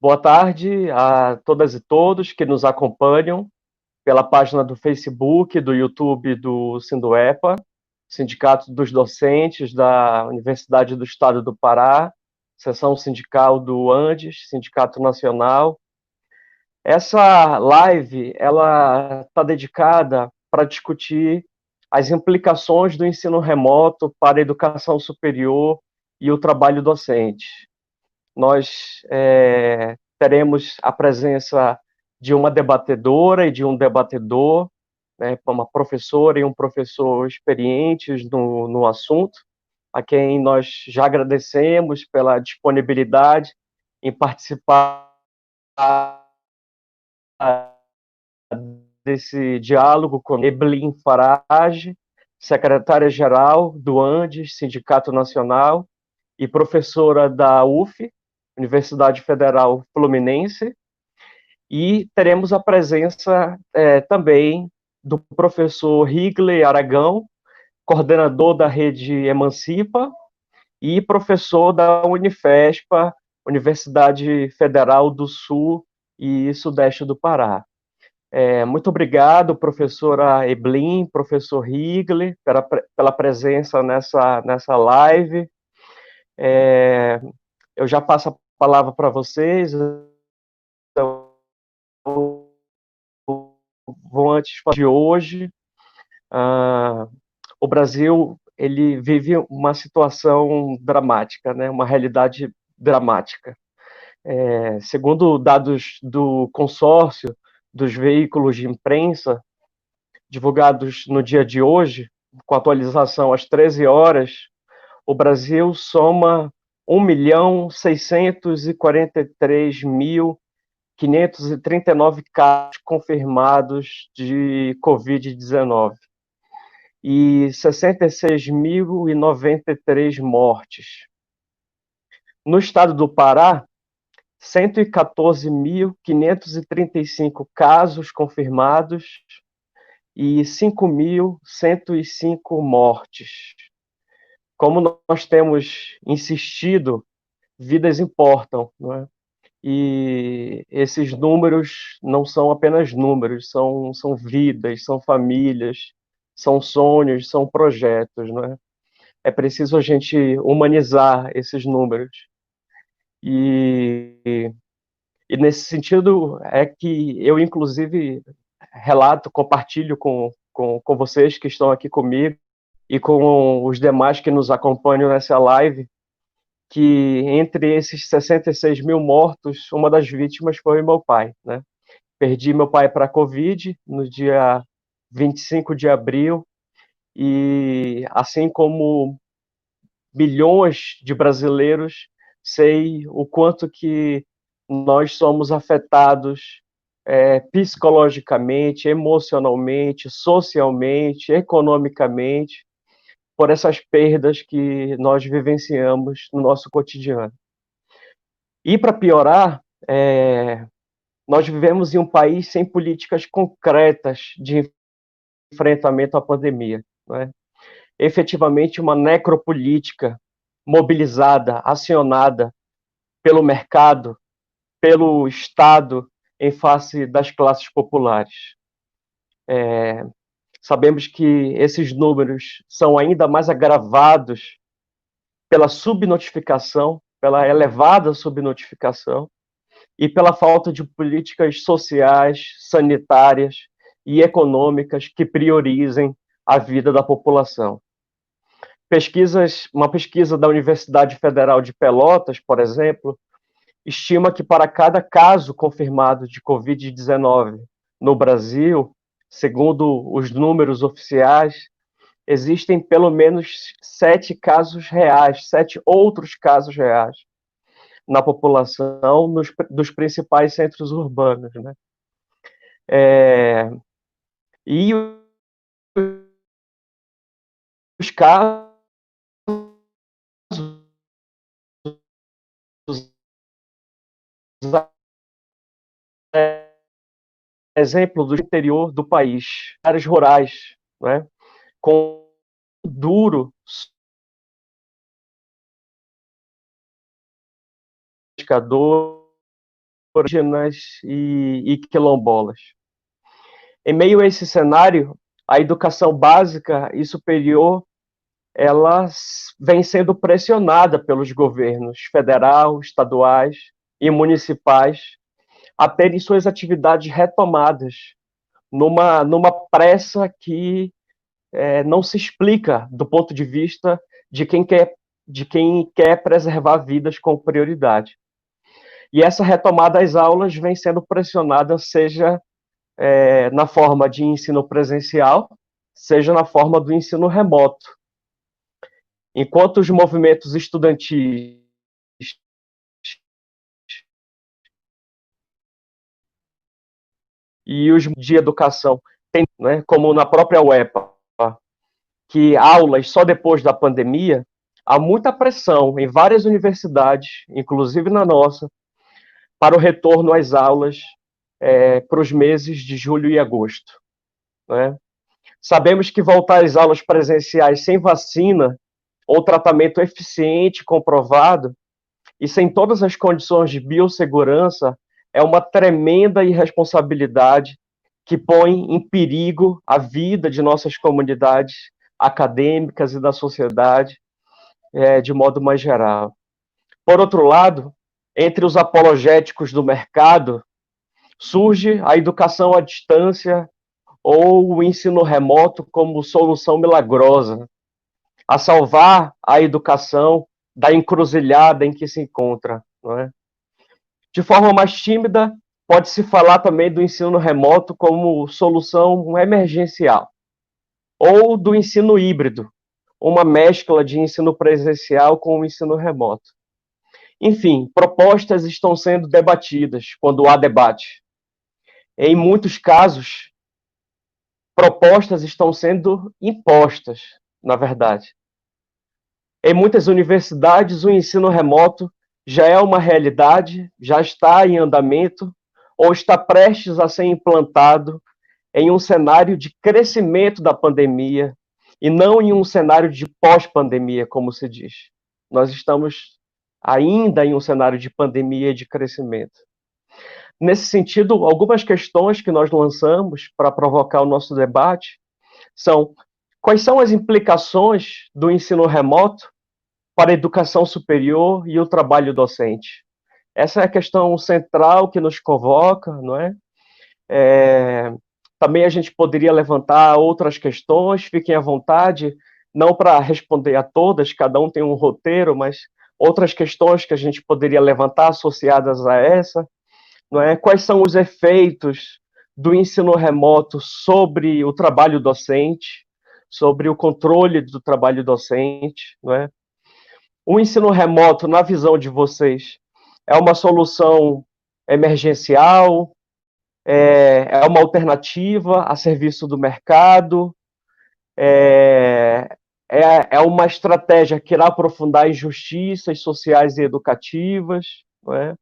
Boa tarde a todas e todos que nos acompanham pela página do Facebook, do YouTube do Sindoepa, Sindicato dos Docentes da Universidade do Estado do Pará, seção sindical do Andes, Sindicato Nacional. Essa live ela está dedicada para discutir as implicações do ensino remoto para a educação superior e o trabalho docente. Nós teremos a presença de uma debatedora e de um debatedor, né, uma professora e um professor experientes no assunto, a quem nós já agradecemos pela disponibilidade em participar desse diálogo com Eblin Farage, secretária-geral do Andes, Sindicato Nacional, e professora da UF, Universidade Federal Fluminense, e teremos a presença também do professor Higley Aragão, coordenador da rede Emancipa e professor da Unifespa, Universidade Federal do Sul e Sudeste do Pará. Muito obrigado, professora Eblin, professor Higley, pela presença nessa live. Eu já passo a palavra para vocês. Então, vou antes de hoje. O Brasil ele vive uma situação dramática, né? Uma realidade dramática. Segundo dados do consórcio dos veículos de imprensa, divulgados no dia de hoje, com atualização às 13 horas, o Brasil soma 1.643.539 casos confirmados de Covid-19 e 66.093 mortes. No estado do Pará, 114.535 casos confirmados e 5.105 mortes. Como nós temos insistido, vidas importam, não é? E esses números não são apenas números, são vidas, são famílias, são sonhos, são projetos, não é? É preciso a gente humanizar esses números. E nesse sentido é que eu, inclusive, relato, compartilho com vocês que estão aqui comigo e com os demais que nos acompanham nessa live, que entre esses 66 mil mortos, uma das vítimas foi meu pai, né? Perdi meu pai para a Covid no dia 25 de abril e, assim como bilhões de brasileiros, sei o quanto que nós somos afetados psicologicamente, emocionalmente, socialmente, economicamente, por essas perdas que nós vivenciamos no nosso cotidiano. E, para piorar, nós vivemos em um país sem políticas concretas de enfrentamento à pandemia, não é? Efetivamente, uma necropolítica mobilizada, acionada pelo mercado, pelo Estado, em face das classes populares. Sabemos que esses números são ainda mais agravados pela subnotificação, pela elevada subnotificação, e pela falta de políticas sociais, sanitárias e econômicas que priorizem a vida da população. Uma pesquisa da Universidade Federal de Pelotas, por exemplo, estima que para cada caso confirmado de Covid-19 no Brasil, segundo os números oficiais, existem pelo menos 7 casos reais, 7 outros casos reais na população dos principais centros urbanos, né? E os casos, exemplo do interior do país, áreas rurais, né? Com duro indicador indígenas e quilombolas. Em meio a esse cenário, a educação básica e superior ela vem sendo pressionada pelos governos federal, estaduais e municipais a terem suas atividades retomadas numa pressa que não se explica do ponto de vista de quem quer preservar vidas com prioridade. E essa retomada às aulas vem sendo pressionada, seja na forma de ensino presencial, seja na forma do ensino remoto. Enquanto os movimentos estudantis e os de educação, né, como na própria UEPA, que aulas só depois da pandemia, há muita pressão em várias universidades, inclusive na nossa, para o retorno às aulas para os meses de julho e agosto. Né? Sabemos que voltar às aulas presenciais sem vacina ou tratamento eficiente, comprovado, e sem todas as condições de biossegurança, é uma tremenda irresponsabilidade que põe em perigo a vida de nossas comunidades acadêmicas e da sociedade, de modo mais geral. Por outro lado, entre os apologéticos do mercado, surge a educação à distância ou o ensino remoto como solução milagrosa a salvar a educação da encruzilhada em que se encontra. Não é? De forma mais tímida, pode-se falar também do ensino remoto como solução emergencial, ou do ensino híbrido, uma mescla de ensino presencial com o ensino remoto. Enfim, propostas estão sendo debatidas quando há debate. Em muitos casos, propostas estão sendo impostas, na verdade. Em muitas universidades, o ensino remoto já é uma realidade, já está em andamento ou está prestes a ser implantado em um cenário de crescimento da pandemia e não em um cenário de pós-pandemia, como se diz. Nós estamos ainda em um cenário de pandemia e de crescimento. Nesse sentido, algumas questões que nós lançamos para provocar o nosso debate são: quais são as implicações do ensino remoto para a educação superior e o trabalho docente? Essa é a questão central que nos convoca, não é? Também a gente poderia levantar outras questões, fiquem à vontade, não para responder a todas, cada um tem um roteiro, mas outras questões que a gente poderia levantar associadas a essa, não é? Quais são os efeitos do ensino remoto sobre o trabalho docente, sobre o controle do trabalho docente, não é? O ensino remoto, na visão de vocês, é uma solução emergencial? É uma alternativa a serviço do mercado? É uma estratégia que irá aprofundar injustiças sociais e educativas? Não é?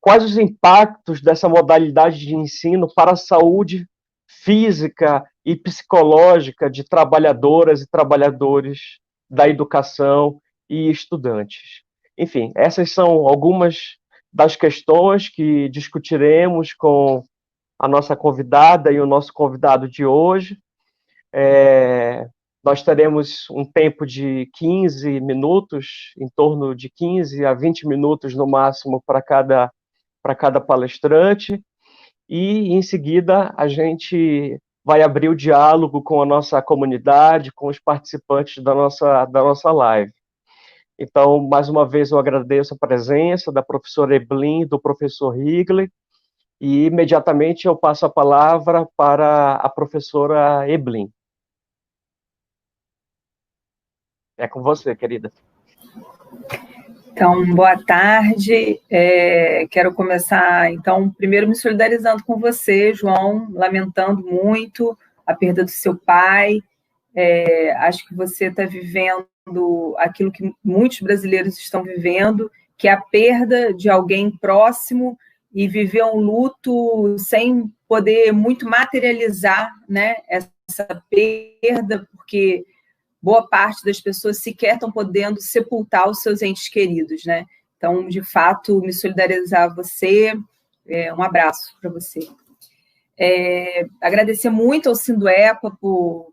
Quais os impactos dessa modalidade de ensino para a saúde física e psicológica de trabalhadoras e trabalhadores da educação e estudantes? Enfim, essas são algumas das questões que discutiremos com a nossa convidada e o nosso convidado de hoje. Nós teremos um tempo de 15 minutos, em torno de 15 a 20 minutos no máximo para cada palestrante, e em seguida a gente vai abrir o diálogo com a nossa comunidade, com os participantes da nossa live. Então, mais uma vez, eu agradeço a presença da professora Eblin e do professor Higley, e imediatamente eu passo a palavra para a professora Eblin. É com você, querida. Então, boa tarde. Quero começar, então, primeiro me solidarizando com você, João, lamentando muito a perda do seu pai. Acho que você está vivendo aquilo que muitos brasileiros estão vivendo, que é a perda de alguém próximo e viver um luto sem poder muito materializar, né, essa perda, porque boa parte das pessoas sequer estão podendo sepultar os seus entes queridos, né? Então, de fato, me solidarizar a você, um abraço para você. Agradecer muito ao Sinduepa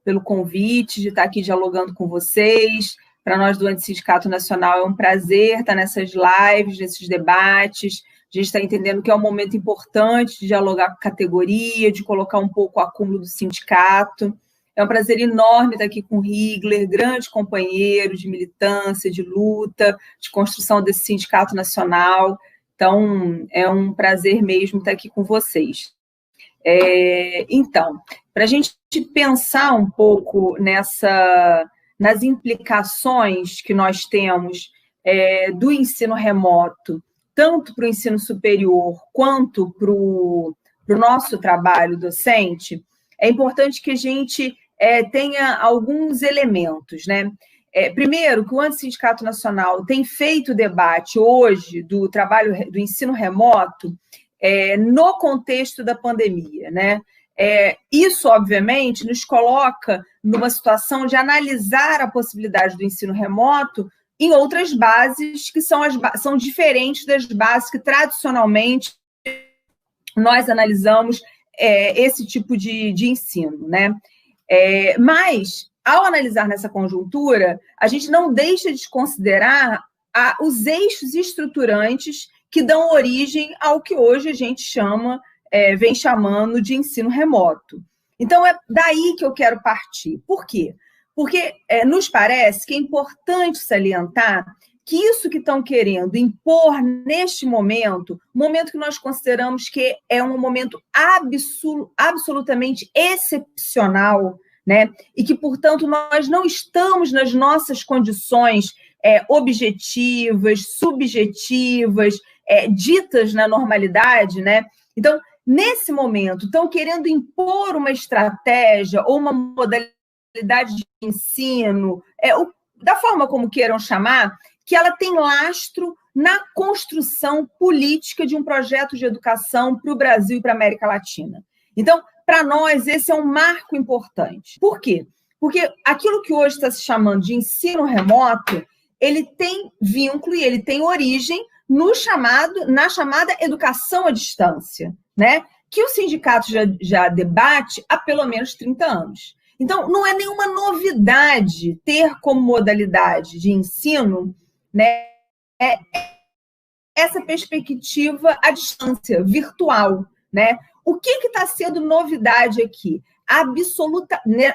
pelo convite de estar aqui dialogando com vocês. Para nós do Antissindicato Nacional é um prazer estar nessas lives, nesses debates. A gente está entendendo que é um momento importante de dialogar com a categoria, de colocar um pouco o acúmulo do sindicato. É um prazer enorme estar aqui com o Rigler, grande companheiro de militância, de luta, de construção desse sindicato nacional. Então, é um prazer mesmo estar aqui com vocês. Então, para a gente pensar um pouco nas implicações que nós temos do ensino remoto, tanto para o ensino superior quanto para o nosso trabalho docente, é importante que a gente tenha alguns elementos, né? Primeiro, que o Antissindicato Nacional tem feito debate hoje do trabalho do ensino remoto no contexto da pandemia, né? Isso, obviamente, nos coloca numa situação de analisar a possibilidade do ensino remoto em outras bases que são diferentes das bases que tradicionalmente nós analisamos esse tipo de ensino, né? Mas, ao analisar nessa conjuntura, a gente não deixa de considerar os eixos estruturantes que dão origem ao que hoje a gente vem chamando de ensino remoto. Então, é daí que eu quero partir. Por quê? Porque nos parece que é importante salientar que isso que estão querendo impor neste momento que nós consideramos que é um momento absolutamente excepcional, né? E que, portanto, nós não estamos nas nossas condições objetivas, subjetivas, ditas na normalidade, né? Então, nesse momento, estão querendo impor uma estratégia ou uma modalidade de ensino, da forma como queiram chamar, que ela tem lastro na construção política de um projeto de educação para o Brasil e para a América Latina. Então, para nós, esse é um marco importante. Por quê? Porque aquilo que hoje está se chamando de ensino remoto, ele tem vínculo e ele tem origem na chamada educação à distância, né? Que o sindicato já debate há pelo menos 30 anos. Então, não é nenhuma novidade ter como modalidade de ensino, né, essa perspectiva à distância, virtual, né? O que está sendo novidade aqui?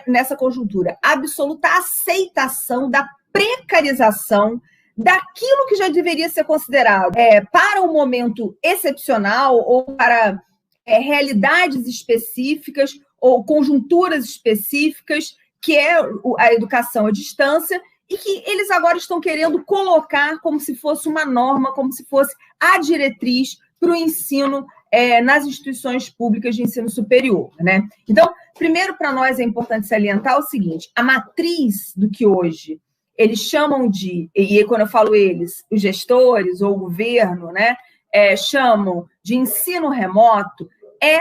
Nessa conjuntura, absoluta aceitação da precarização daquilo que já deveria ser considerado para um momento excepcional ou para realidades específicas ou conjunturas específicas, que é a educação à distância, e que eles agora estão querendo colocar como se fosse uma norma, como se fosse a diretriz para o ensino nas instituições públicas de ensino superior, né? Então, primeiro, para nós é importante salientar o seguinte: a matriz do que hoje eles chamam e quando eu falo eles, os gestores ou o governo, né, chamam de ensino remoto, é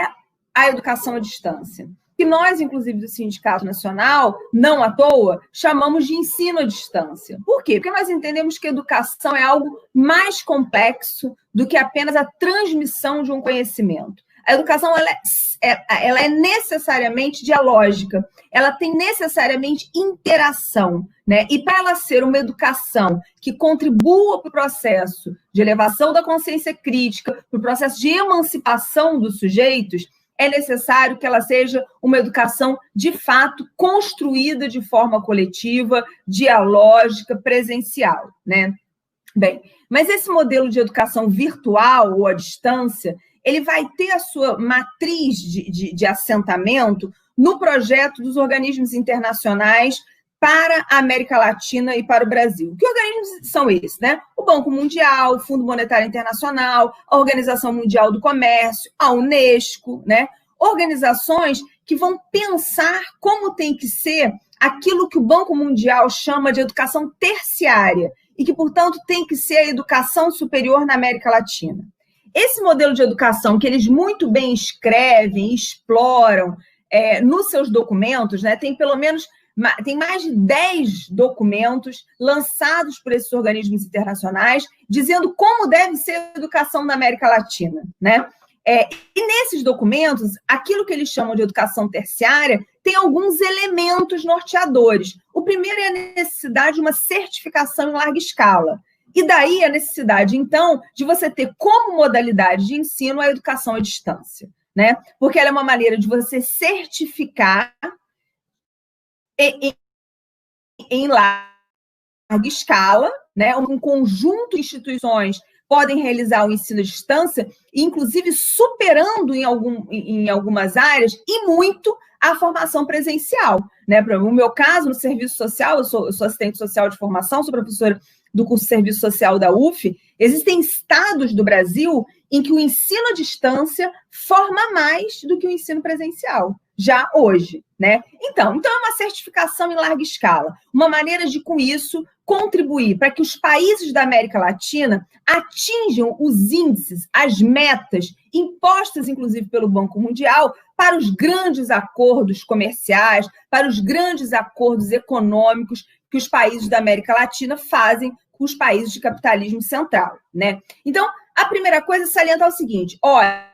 a educação à distância. Que nós, inclusive, do Sindicato Nacional, não à toa, chamamos de ensino à distância. Por quê? Porque nós entendemos que a educação é algo mais complexo do que apenas a transmissão de um conhecimento. A educação ela é necessariamente dialógica, ela tem necessariamente interação, né? E para ela ser uma educação que contribua para o processo de elevação da consciência crítica, para o processo de emancipação dos sujeitos, é necessário que ela seja uma educação, de fato, construída de forma coletiva, dialógica, presencial, né? Bem, mas esse modelo de educação virtual ou à distância, ele vai ter a sua matriz de assentamento no projeto dos organismos internacionais para a América Latina e para o Brasil. Que organismos são esses, né? O Banco Mundial, o Fundo Monetário Internacional, a Organização Mundial do Comércio, a Unesco, né? Organizações que vão pensar como tem que ser aquilo que o Banco Mundial chama de educação terciária e que, portanto, tem que ser a educação superior na América Latina. Esse modelo de educação que eles muito bem escrevem, exploram nos seus documentos, né, tem pelo menos tem mais de 10 documentos lançados por esses organismos internacionais dizendo como deve ser a educação na América Latina, né? E nesses documentos, aquilo que eles chamam de educação terciária tem alguns elementos norteadores. O primeiro é a necessidade de uma certificação em larga escala. E daí a necessidade, então, de você ter como modalidade de ensino a educação à distância, né? Porque ela é uma maneira de você certificar em larga escala, né? Um conjunto de instituições podem realizar o ensino à distância, inclusive superando em algumas áreas e muito a formação presencial, né? No meu caso, no serviço social, eu sou assistente social de formação, sou professora do curso de serviço social da UF, existem estados do Brasil em que o ensino à distância forma mais do que o ensino presencial, já hoje, né? Então é uma certificação em larga escala, uma maneira de, com isso, contribuir para que os países da América Latina atinjam os índices, as metas impostas, inclusive, pelo Banco Mundial, para os grandes acordos comerciais, para os grandes acordos econômicos que os países da América Latina fazem com os países de capitalismo central, né? Então, a primeira coisa é salientar o seguinte: olha,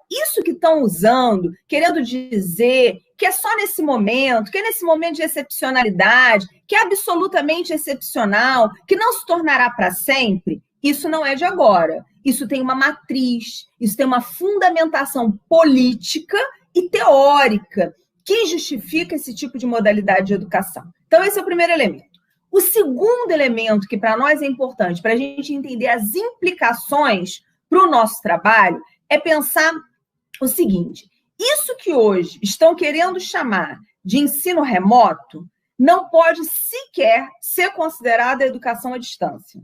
isso que estão usando, querendo dizer que é só nesse momento, que é nesse momento de excepcionalidade, que é absolutamente excepcional, que não se tornará para sempre, isso não é de agora. Isso tem uma matriz, isso tem uma fundamentação política e teórica que justifica esse tipo de modalidade de educação. Então, esse é o primeiro elemento. O segundo elemento, que para nós é importante, para a gente entender as implicações para o nosso trabalho, é pensar o seguinte: isso que hoje estão querendo chamar de ensino remoto não pode sequer ser considerada educação à distância.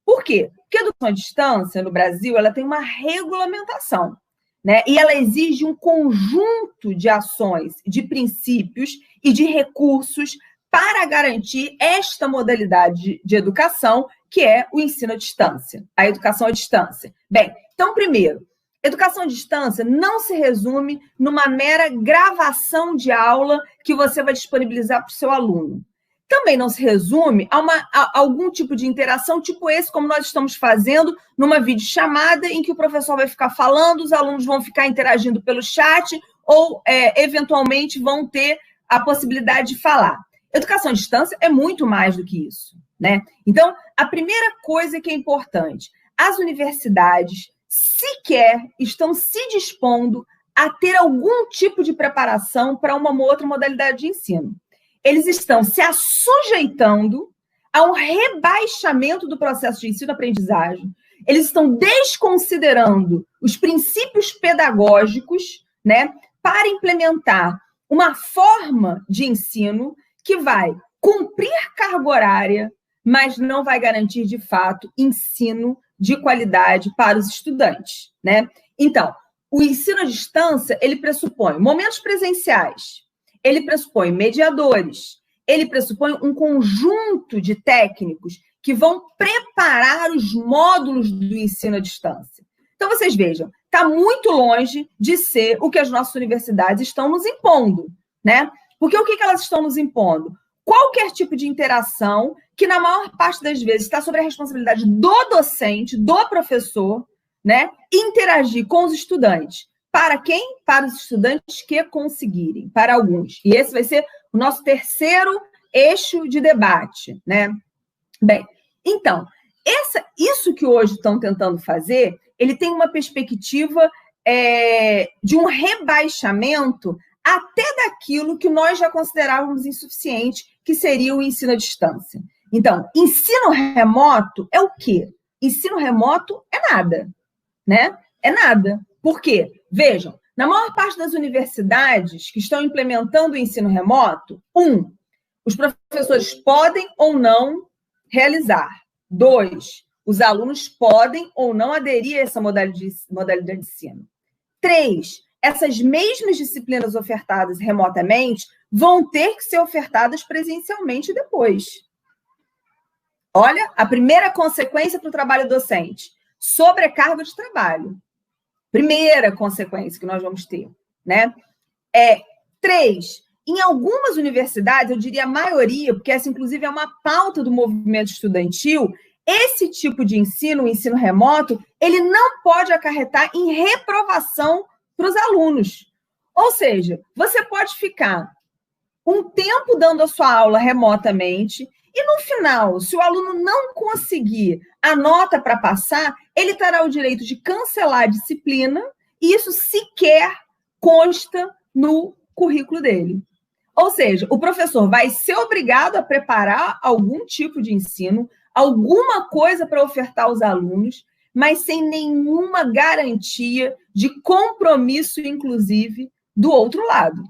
Por quê? Porque a educação à distância, no Brasil, ela tem uma regulamentação, né? E ela exige um conjunto de ações, de princípios e de recursos para garantir esta modalidade de educação, que é o ensino à distância, a educação à distância. Bem, então, primeiro, educação à distância não se resume numa mera gravação de aula que você vai disponibilizar para o seu aluno. Também não se resume a algum tipo de interação, tipo esse, como nós estamos fazendo, numa videochamada em que o professor vai ficar falando, os alunos vão ficar interagindo pelo chat ou, eventualmente, vão ter a possibilidade de falar. Educação à distância é muito mais do que isso, né? Então, a primeira coisa que é importante, as universidades sequer estão se dispondo a ter algum tipo de preparação para uma outra modalidade de ensino. Eles estão se assujeitando a um rebaixamento do processo de ensino-aprendizagem, eles estão desconsiderando os princípios pedagógicos, né, para implementar uma forma de ensino que vai cumprir carga horária, mas não vai garantir, de fato, ensino de qualidade para os estudantes, né? Então, o ensino à distância, ele pressupõe momentos presenciais, ele pressupõe mediadores, ele pressupõe um conjunto de técnicos que vão preparar os módulos do ensino à distância. Então, vocês vejam, está muito longe de ser o que as nossas universidades estão nos impondo, né? Porque o que elas estão nos impondo? Qualquer tipo de interação que, na maior parte das vezes, está sob a responsabilidade do docente, do professor, né? Interagir com os estudantes. Para quem? Para os estudantes que conseguirem, para alguns. E esse vai ser o nosso terceiro eixo de debate, né? Bem, então, isso que hoje estão tentando fazer, ele tem uma perspectiva de um rebaixamento até daquilo que nós já considerávamos insuficiente, que seria o ensino à distância. Então, ensino remoto é o quê? Ensino remoto é nada, né? É nada. Por quê? Vejam, na maior parte das universidades que estão implementando o ensino remoto, os professores podem ou não realizar. 2, os alunos podem ou não aderir a essa modalidade de ensino. 3, essas mesmas disciplinas ofertadas remotamente vão ter que ser ofertadas presencialmente depois. Olha, a primeira consequência para o trabalho docente: sobrecarga de trabalho. Primeira consequência que nós vamos ter, né? 3, em algumas universidades, eu diria a maioria, porque essa, inclusive, é uma pauta do movimento estudantil, esse tipo de ensino, o ensino remoto, ele não pode acarretar em reprovação para os alunos. Ou seja, você pode ficar um tempo dando a sua aula remotamente e, no final, se o aluno não conseguir a nota para passar, ele terá o direito de cancelar a disciplina e isso sequer consta no currículo dele. Ou seja, o professor vai ser obrigado a preparar algum tipo de ensino, alguma coisa para ofertar aos alunos, mas sem nenhuma garantia de compromisso, inclusive, do outro lado.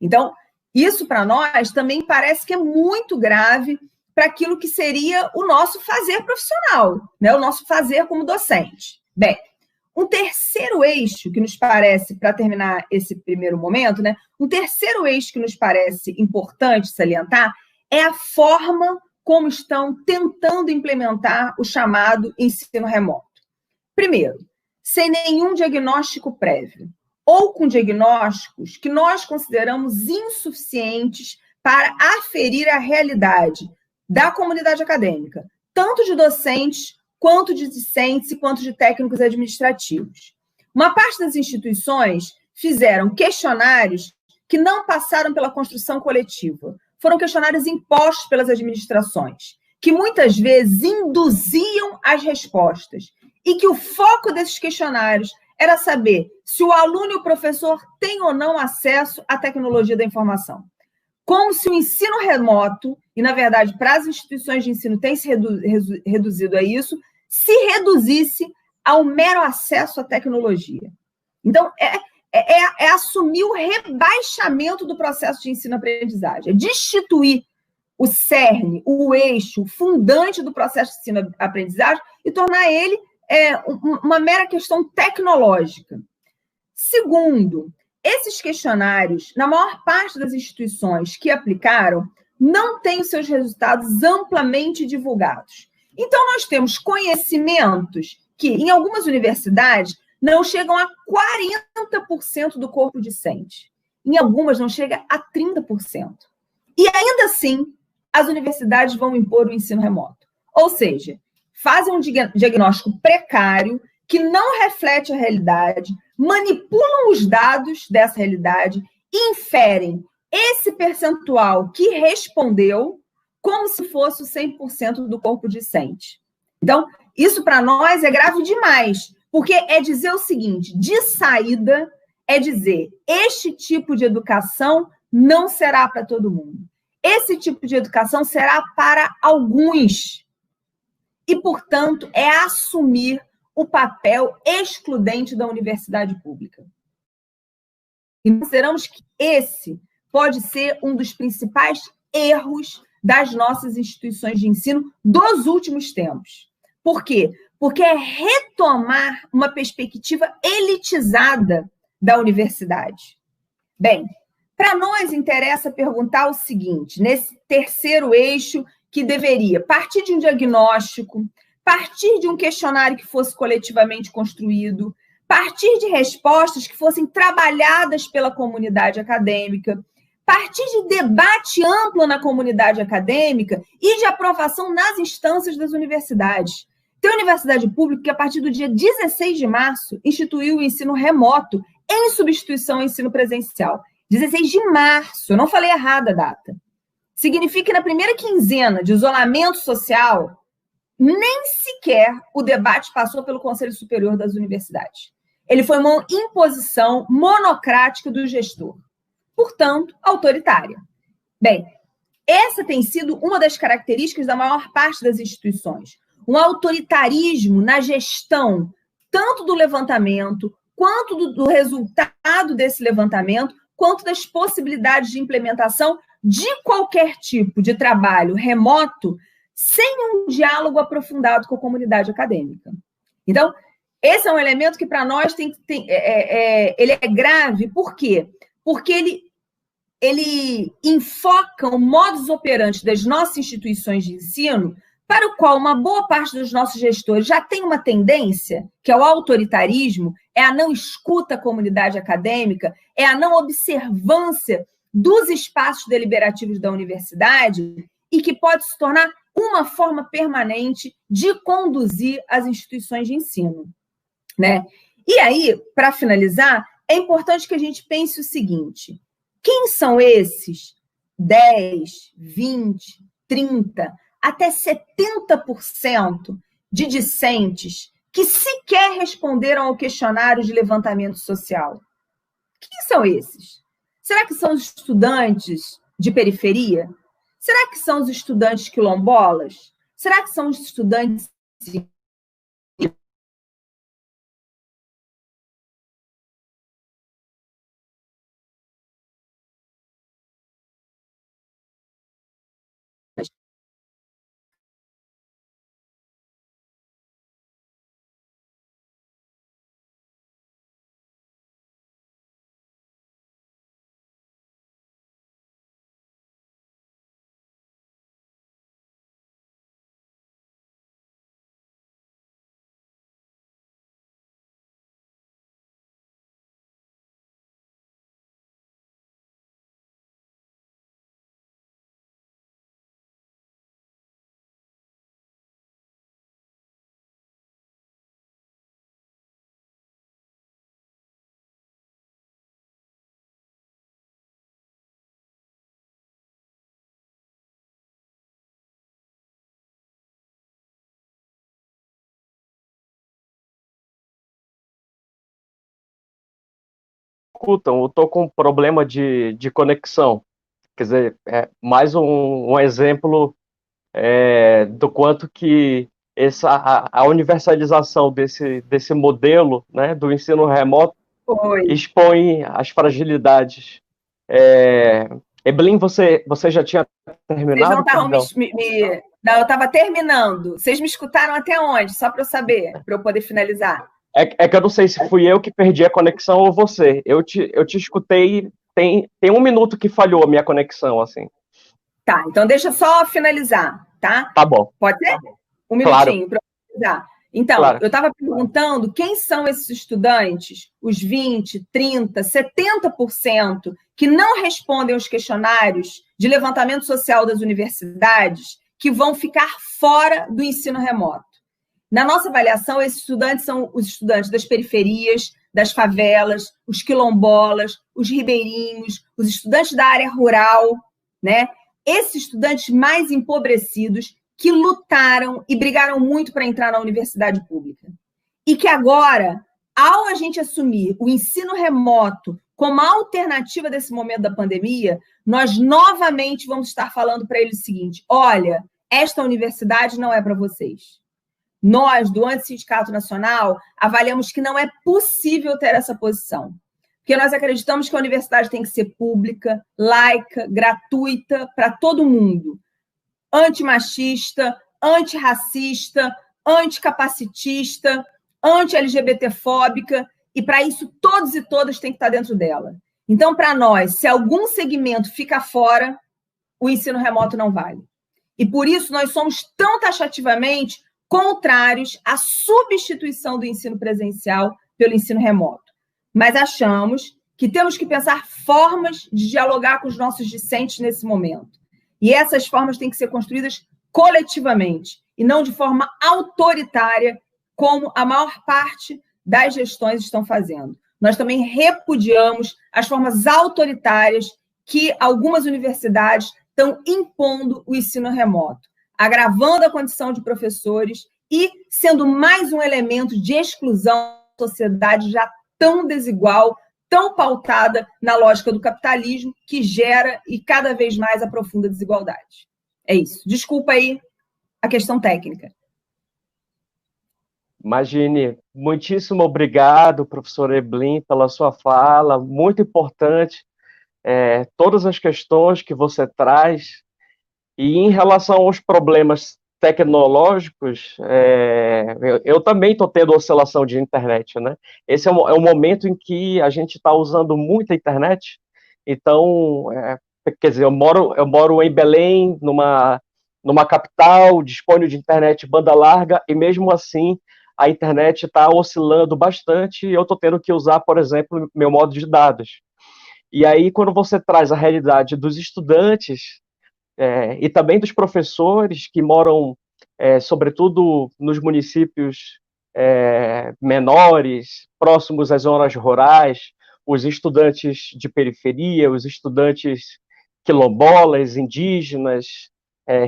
Então, isso para nós também parece que é muito grave para aquilo que seria o nosso fazer profissional, né? O nosso fazer como docente. Bem, um terceiro eixo que nos parece, para terminar esse primeiro momento, né? Um terceiro eixo que nos parece importante salientar é a forma como estão tentando implementar o chamado ensino remoto. Primeiro, sem nenhum diagnóstico prévio, ou com diagnósticos que nós consideramos insuficientes para aferir a realidade da comunidade acadêmica, tanto de docentes, quanto de discentes e quanto de técnicos administrativos. Uma parte das instituições fizeram questionários que não passaram pela construção coletiva. Foram questionários impostos pelas administrações, que muitas vezes induziam as respostas, e que o foco desses questionários era saber se o aluno e o professor têm ou não acesso à tecnologia da informação. Como se o ensino remoto, e na verdade para as instituições de ensino tem se reduzido a isso, se reduzisse ao mero acesso à tecnologia. Então, é assumir o rebaixamento do processo de ensino-aprendizagem, é destituir o cerne, o eixo, o fundante do processo de ensino-aprendizagem e tornar ele uma mera questão tecnológica. Segundo, esses questionários, na maior parte das instituições que aplicaram, não têm os seus resultados amplamente divulgados. Então, nós temos conhecimentos que, em algumas universidades, não chegam a 40% do corpo discente. Em algumas, não chega a 30%. E, ainda assim, as universidades vão impor o ensino remoto. Ou seja, fazem um diagnóstico precário que não reflete a realidade, manipulam os dados dessa realidade e inferem esse percentual que respondeu como se fosse o 100% do corpo discente. Então, isso para nós é grave demais, porque é dizer o seguinte, de saída, é dizer, este tipo de educação não será para todo mundo. Esse tipo de educação será para alguns. E, portanto, é assumir o papel excludente da universidade pública. E consideramos que esse pode ser um dos principais erros das nossas instituições de ensino dos últimos tempos. Por quê? Porque é retomar uma perspectiva elitizada da universidade. Bem, para nós interessa perguntar o seguinte, nesse terceiro eixo que deveria partir de um diagnóstico, partir de um questionário que fosse coletivamente construído, partir de respostas que fossem trabalhadas pela comunidade acadêmica, partir de debate amplo na comunidade acadêmica e de aprovação nas instâncias das universidades. Tem universidade pública que, a partir do dia 16 de março, instituiu o ensino remoto em substituição ao ensino presencial. 16 de março, eu não falei errada a data. Significa que na primeira quinzena de isolamento social, nem sequer o debate passou pelo Conselho Superior das Universidades. Ele foi uma imposição monocrática do gestor, portanto, autoritária. Bem, essa tem sido uma das características da maior parte das instituições. Um autoritarismo na gestão, tanto do levantamento, quanto do resultado desse levantamento, quanto das possibilidades de implementação de qualquer tipo de trabalho remoto, sem um diálogo aprofundado com a comunidade acadêmica. Então, esse é um elemento que, para nós, ele é grave. Por quê? Porque ele enfoca o modus operandi das nossas instituições de ensino, para o qual uma boa parte dos nossos gestores já tem uma tendência, que é o autoritarismo, é a não escuta à comunidade acadêmica, é a não observância dos espaços deliberativos da universidade e que pode se tornar uma forma permanente de conduzir as instituições de ensino, né? E aí, para finalizar, é importante que a gente pense o seguinte: quem são esses 10, 20, 30, até 70% de discentes que sequer responderam ao questionário de levantamento social? Quem são esses? Será que são os estudantes de periferia? Será que são os estudantes quilombolas? Será que são os estudantes Escutam, eu estou com um problema de conexão. Quer dizer, mais um exemplo do quanto que a universalização desse modelo, né, do ensino remoto expõe as fragilidades. Evelyn, você já tinha terminado? Vocês não estavam Não, eu estava terminando. Vocês me escutaram até onde? Só para eu saber, para eu poder finalizar. É que eu não sei se fui eu que perdi a conexão ou você. Eu te escutei, tem 1 minuto que falhou a minha conexão, assim. Tá, então deixa eu só finalizar, tá? Tá bom. Pode ser? 1 minutinho para eu finalizar. Então, claro. Eu estava perguntando quem são esses estudantes, os 20, 30, 70%, que não respondem aos questionários de levantamento social das universidades, que vão ficar fora do ensino remoto. Na nossa avaliação, esses estudantes são os estudantes das periferias, das favelas, os quilombolas, os ribeirinhos, os estudantes da área rural, né? Esses estudantes mais empobrecidos que lutaram e brigaram muito para entrar na universidade pública. E que agora, ao a gente assumir o ensino remoto como alternativa desse momento da pandemia, nós novamente vamos estar falando para eles o seguinte: olha, esta universidade não é para vocês. Nós, do Antissindicato Nacional, avaliamos que não é possível ter essa posição. Porque nós acreditamos que a universidade tem que ser pública, laica, gratuita para todo mundo. Antimachista, antirracista, anticapacitista, anti-LGBTfóbica, e para isso todos e todas têm que estar dentro dela. Então, para nós, se algum segmento fica fora, o ensino remoto não vale. E por isso nós somos tão taxativamente contrários à substituição do ensino presencial pelo ensino remoto. Mas achamos que temos que pensar formas de dialogar com os nossos discentes nesse momento. E essas formas têm que ser construídas coletivamente e não de forma autoritária, como a maior parte das gestões estão fazendo. Nós também repudiamos as formas autoritárias que algumas universidades estão impondo o ensino remoto, agravando a condição de professores e sendo mais um elemento de exclusão da sociedade já tão desigual, tão pautada na lógica do capitalismo, que gera e cada vez mais aprofunda a desigualdade. É isso. Desculpa aí a questão técnica. Imagine, muitíssimo obrigado, professor Evelyn, pela sua fala, muito importante, todas as questões que você traz, e em relação aos problemas tecnológicos, eu também estou tendo oscilação de internet, né? Esse é um momento em que a gente está usando muita internet, então, quer dizer, eu moro em Belém, numa capital, disponho de internet banda larga, e mesmo assim a internet está oscilando bastante, e eu estou tendo que usar, por exemplo, meu modo de dados. E aí, quando você traz a realidade dos estudantes e também dos professores que moram, sobretudo, nos municípios menores, próximos às zonas rurais, os estudantes de periferia, os estudantes quilombolas, indígenas,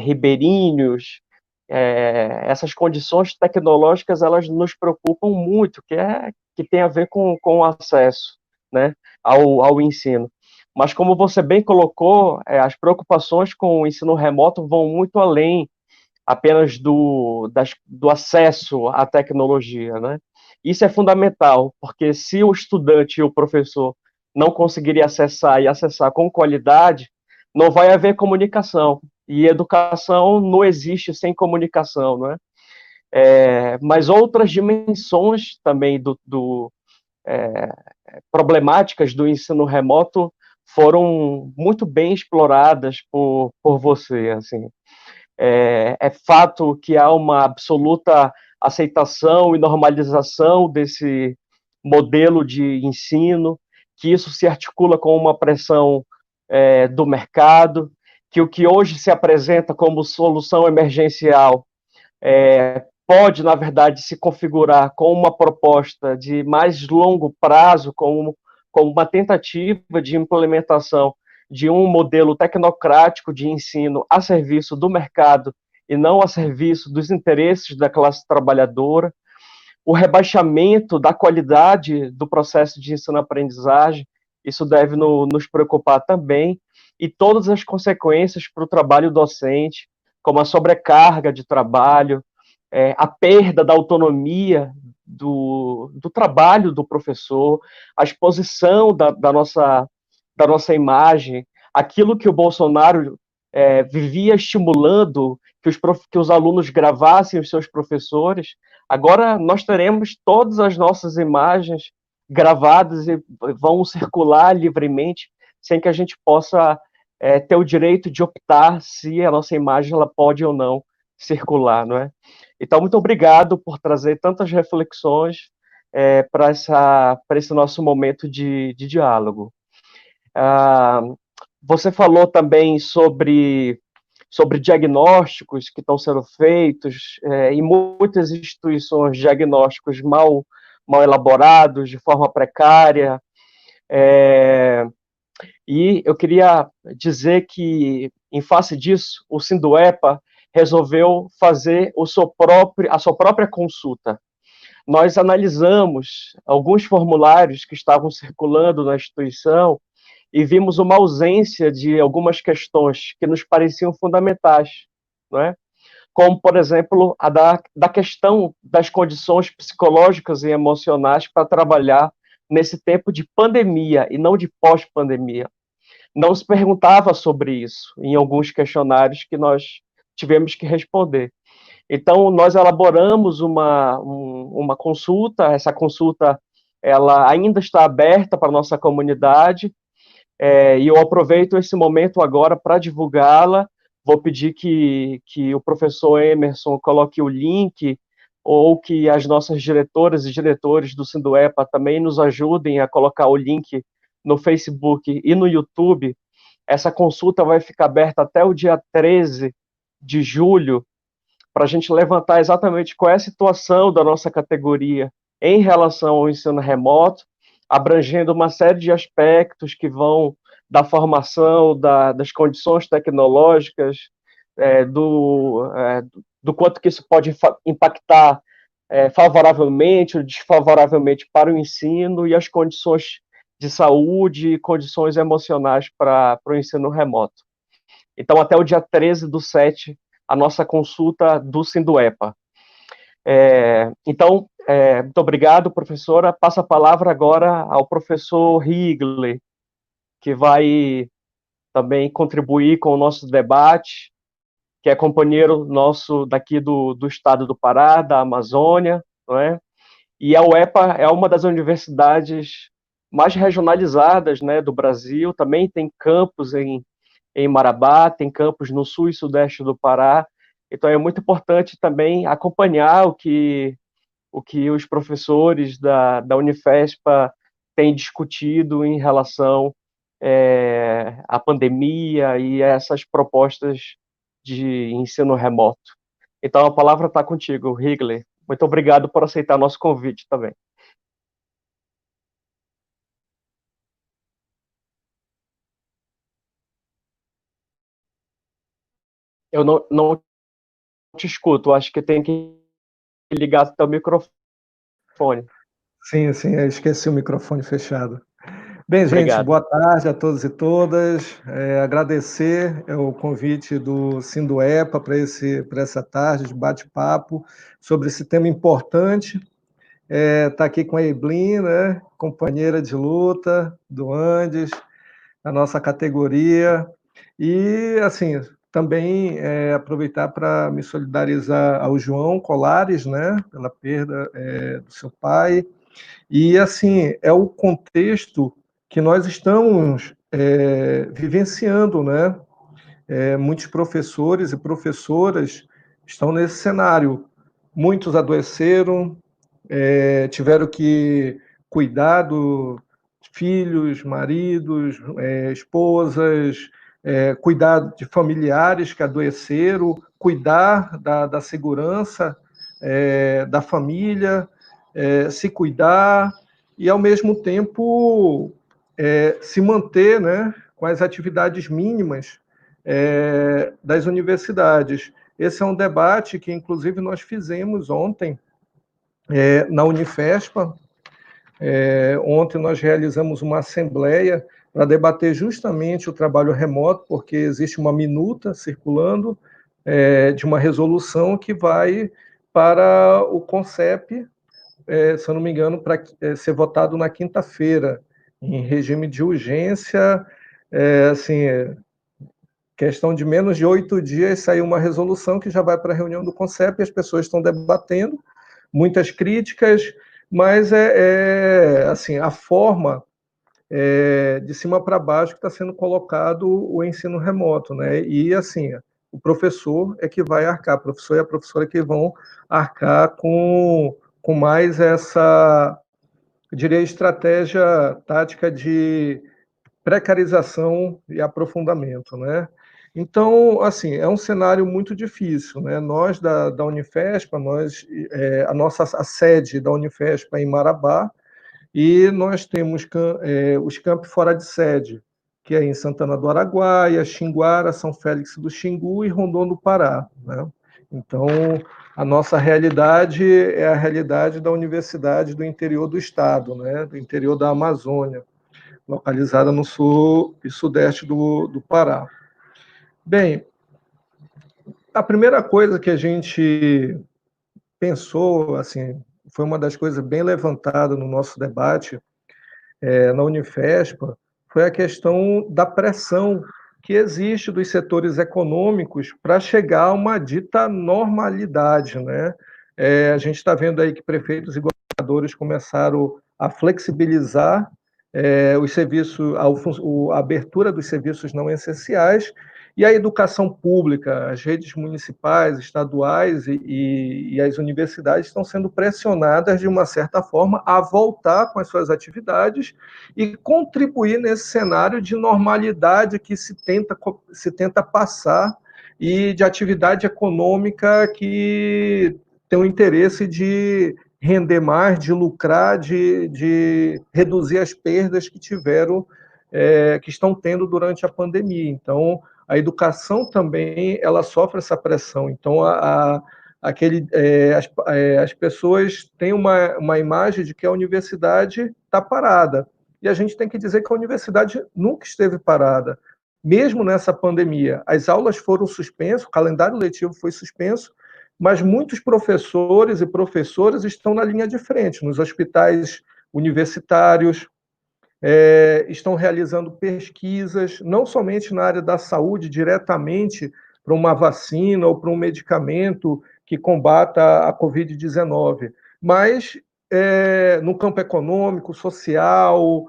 ribeirinhos, essas condições tecnológicas elas nos preocupam muito, que tem a ver com o acesso, né, ao ensino. Mas como você bem colocou, as preocupações com o ensino remoto vão muito além apenas do acesso à tecnologia, né? Isso é fundamental, porque se o estudante e o professor não conseguirem acessar e acessar com qualidade, não vai haver comunicação. E educação não existe sem comunicação, né? Mas outras dimensões também problemáticas do ensino remoto foram muito bem exploradas por você, assim. É fato que há uma absoluta aceitação e normalização desse modelo de ensino, que isso se articula com uma pressão do mercado, que o que hoje se apresenta como solução emergencial pode, na verdade, se configurar com uma proposta de mais longo prazo, como uma tentativa de implementação de um modelo tecnocrático de ensino a serviço do mercado e não a serviço dos interesses da classe trabalhadora, o rebaixamento da qualidade do processo de ensino-aprendizagem, isso deve nos preocupar também, e todas as consequências para o trabalho docente, como a sobrecarga de trabalho, a perda da autonomia do trabalho do professor, a exposição da nossa imagem, aquilo que o Bolsonaro vivia estimulando que os alunos gravassem os seus professores, agora nós teremos todas as nossas imagens gravadas e vão circular livremente, sem que a gente possa ter o direito de optar se a nossa imagem ela pode ou não circular, não é? Então, muito obrigado por trazer tantas reflexões para esse nosso momento de diálogo. Você falou também sobre diagnósticos que estão sendo feitos em muitas instituições, diagnósticos mal elaborados, de forma precária. E eu queria dizer que, em face disso, o Sinduepa resolveu fazer a sua própria consulta. Nós analisamos alguns formulários que estavam circulando na instituição e vimos uma ausência de algumas questões que nos pareciam fundamentais, não é? Como, por exemplo, a da questão das condições psicológicas e emocionais para trabalhar nesse tempo de pandemia e não de pós-pandemia. Não se perguntava sobre isso em alguns questionários que nós tivemos que responder. Então, nós elaboramos uma consulta, essa consulta ela ainda está aberta para a nossa comunidade, e eu aproveito esse momento agora para divulgá-la. Vou pedir que o professor Emerson coloque o link, ou que as nossas diretoras e diretores do Sinduepa também nos ajudem a colocar o link no Facebook e no YouTube. Essa consulta vai ficar aberta até o dia 13 de julho, para a gente levantar exatamente qual é a situação da nossa categoria em relação ao ensino remoto, abrangendo uma série de aspectos que vão da formação, das condições tecnológicas, do quanto que isso pode impactar favoravelmente ou desfavoravelmente para o ensino, e as condições de saúde e condições emocionais para o ensino remoto. Então, até o dia 13/7, a nossa consulta do Sinduepa. Então, muito obrigado, professora. Passo a palavra agora ao professor Higley, que vai também contribuir com o nosso debate, que é companheiro nosso daqui do estado do Pará, da Amazônia, não é? E a UEPA é uma das universidades mais regionalizadas, né, do Brasil, também tem campus em Marabá, tem campus no sul e sudeste do Pará, então é muito importante também acompanhar o que os professores da Unifespa têm discutido em relação a pandemia e essas propostas de ensino remoto. Então, a palavra está contigo, Higley. Muito obrigado por aceitar nosso convite também. Eu não te escuto, acho que tem que ligar seu microfone. Sim, eu esqueci o microfone fechado. Bem, gente, Obrigado. boa tarde a todos e todas. Agradecer o convite do Sinduepa para essa tarde de bate-papo sobre esse tema importante. Tá aqui com a Eblin, né, companheira de luta do Andes, da nossa categoria. E, assim, também aproveitar para me solidarizar ao João Colares, né, pela perda do seu pai. E, assim, é o contexto que nós estamos vivenciando, né? Muitos professores e professoras estão nesse cenário. Muitos adoeceram, tiveram que cuidar dos filhos, maridos, esposas, cuidar de familiares que adoeceram, cuidar da segurança da família, se cuidar e, ao mesmo tempo, se manter, né, com as atividades mínimas das universidades. Esse é um debate que, inclusive, nós fizemos ontem na Unifespa. Ontem nós realizamos uma assembleia para debater justamente o trabalho remoto, porque existe uma minuta circulando de uma resolução que vai para o CONCEP, se eu não me engano, para ser votado na quinta-feira, em regime de urgência. Assim, questão de menos de 8 dias, saiu uma resolução que já vai para a reunião do CONCEP, e as pessoas estão debatendo, muitas críticas, mas assim, a forma de cima para baixo que está sendo colocado o ensino remoto, né? E, assim, o professor é que vai arcar, o professor e a professora que vão arcar com mais essa, eu diria, estratégia tática de precarização e aprofundamento, né? Então, assim, é um cenário muito difícil, né? Nós da Unifespa, a nossa sede da Unifespa é em Marabá, e nós temos os campi fora de sede, que é em Santana do Araguaia, Xinguara, São Félix do Xingu e Rondon do Pará, né? Então, a nossa realidade é a realidade da universidade do interior do estado, né? Do interior da Amazônia, localizada no sul e sudeste do Pará. Bem, a primeira coisa que a gente pensou, assim, foi uma das coisas bem levantadas no nosso debate na Unifespa, foi a questão da pressão que existe dos setores econômicos para chegar a uma dita normalidade, né? A gente está vendo aí que prefeitos e governadores começaram a flexibilizar os serviços, a abertura dos serviços não essenciais, e a educação pública, as redes municipais, estaduais e as universidades estão sendo pressionadas, de uma certa forma, a voltar com as suas atividades e contribuir nesse cenário de normalidade que se tenta passar, e de atividade econômica que tem o interesse de render mais, de lucrar, de reduzir as perdas que tiveram, que estão tendo durante a pandemia. Então, a educação também ela sofre essa pressão. Então, as pessoas têm uma imagem de que a universidade está parada. E a gente tem que dizer que a universidade nunca esteve parada. Mesmo nessa pandemia, as aulas foram suspensas, o calendário letivo foi suspenso, mas muitos professores e professoras estão na linha de frente, nos hospitais universitários, estão realizando pesquisas, não somente na área da saúde, diretamente para uma vacina ou para um medicamento que combata a Covid-19, mas no campo econômico, social,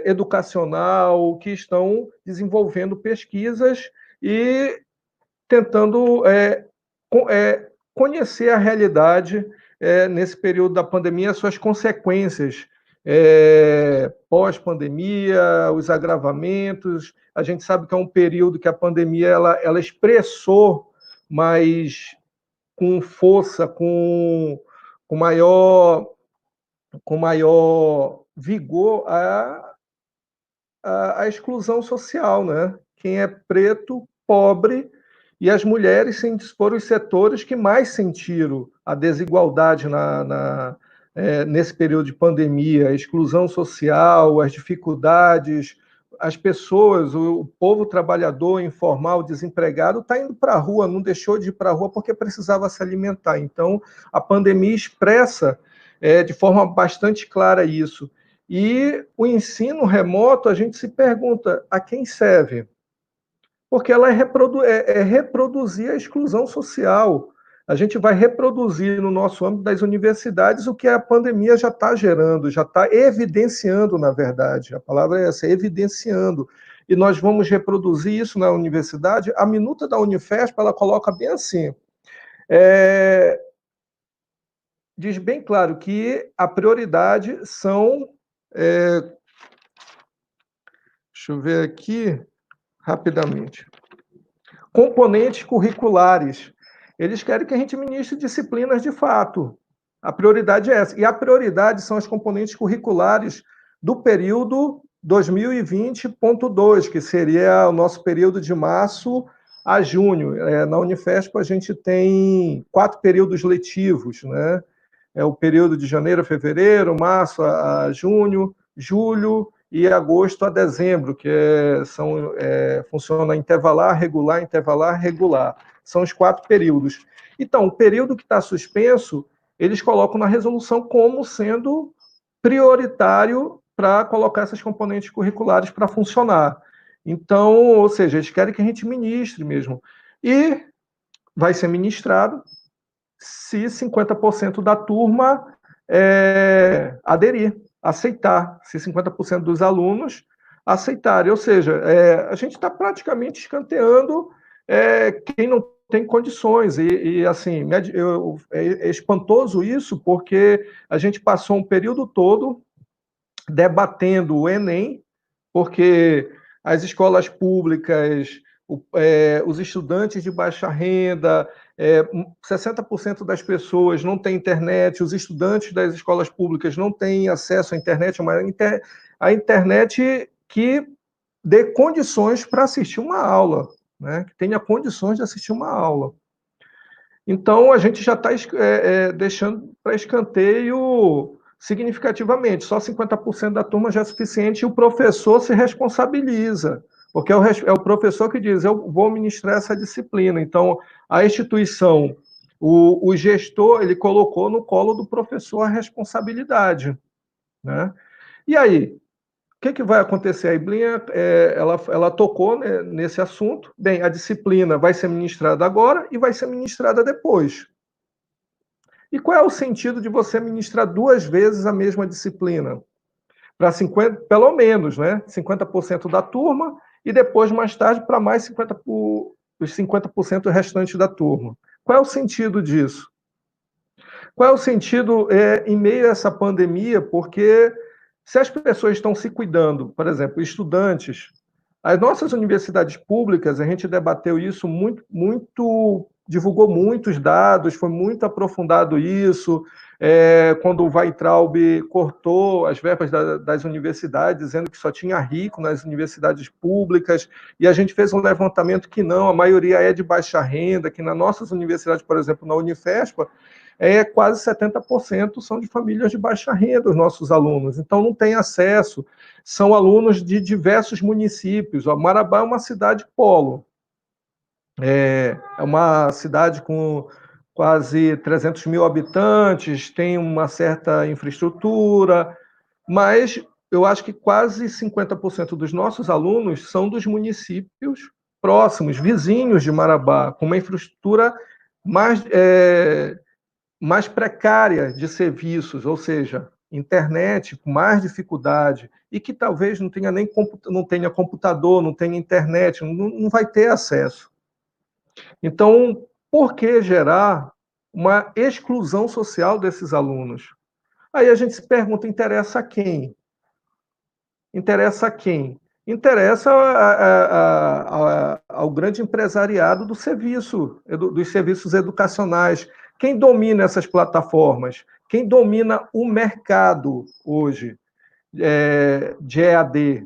educacional, que estão desenvolvendo pesquisas e tentando conhecer a realidade nesse período da pandemia, as suas consequências pós-pandemia, os agravamentos. A gente sabe que é um período que a pandemia ela expressou mais com força, com maior vigor a exclusão social, né? Quem é preto, pobre, e as mulheres foram os setores que mais sentiram a desigualdade nesse período de pandemia, a exclusão social, as dificuldades, as pessoas, o povo trabalhador, informal, desempregado, está indo para a rua, não deixou de ir para a rua porque precisava se alimentar. Então, a pandemia expressa de forma bastante clara isso. E o ensino remoto, a gente se pergunta a quem serve? Porque ela é reproduzir a exclusão social. A gente vai reproduzir no nosso âmbito das universidades o que a pandemia já está gerando, já está evidenciando, na verdade. A palavra é essa, evidenciando. E nós vamos reproduzir isso na universidade. A minuta da Unifesp, ela coloca bem assim, diz bem claro que a prioridade são... deixa eu ver aqui rapidamente. Componentes curriculares. Eles querem que a gente ministre disciplinas de fato. A prioridade é essa. E a prioridade são os componentes curriculares do período 2020.2, que seria o nosso período de março a junho. Na Unifesp, a gente tem 4 períodos letivos, né? É o período de janeiro a fevereiro, março a junho, julho e agosto a dezembro, que funciona intervalar, regular. São os 4 períodos. Então, o período que está suspenso, eles colocam na resolução como sendo prioritário para colocar essas componentes curriculares para funcionar. Então, ou seja, eles querem que a gente ministre mesmo. E vai ser ministrado se 50% da turma aderir, aceitar, se 50% dos alunos aceitarem. Ou seja, a gente está praticamente escanteando quem não tem condições. E assim, é espantoso isso, porque a gente passou um período todo debatendo o Enem, porque as escolas públicas, os estudantes de baixa renda, 60% das pessoas não têm internet, os estudantes das escolas públicas não têm acesso à internet, mas a internet que dê condições para assistir uma aula, né? Que tenha condições de assistir uma aula. Então, a gente já está deixando para escanteio significativamente. Só 50% da turma já é suficiente e o professor se responsabiliza, porque é o professor que diz, eu vou ministrar essa disciplina. Então, a instituição, o gestor, ele colocou no colo do professor a responsabilidade, né? E aí, o que vai acontecer? A Iblinha, ela tocou, né, nesse assunto. Bem, a disciplina vai ser ministrada agora e vai ser ministrada depois. E qual é o sentido de você ministrar 2 vezes a mesma disciplina? Para 50%, pelo menos, né? 50% da turma e depois, mais tarde, para mais os 50% restantes da turma. Qual é o sentido disso? Qual é o sentido em meio a essa pandemia? Porque se as pessoas estão se cuidando, por exemplo, estudantes, as nossas universidades públicas, a gente debateu isso muito, divulgou muitos dados, foi muito aprofundado isso, quando o Weintraub cortou as verbas das universidades, dizendo que só tinha rico nas universidades públicas, e a gente fez um levantamento que não, a maioria é de baixa renda, que nas nossas universidades, por exemplo, na Unifesp, quase 70% são de famílias de baixa renda, os nossos alunos. Então, não tem acesso. São alunos de diversos municípios. O Marabá é uma cidade polo. É uma cidade com quase 300 mil habitantes, tem uma certa infraestrutura, mas eu acho que quase 50% dos nossos alunos são dos municípios próximos, vizinhos de Marabá, com uma infraestrutura mais precária de serviços, ou seja, internet com mais dificuldade, e que talvez não tenha não tenha computador, não tenha internet, não vai ter acesso. Então, por que gerar uma exclusão social desses alunos? Aí a gente se pergunta, interessa a quem? Interessa a quem? Interessa ao grande empresariado do serviço, dos serviços educacionais. Quem domina essas plataformas? Quem domina o mercado hoje de EAD?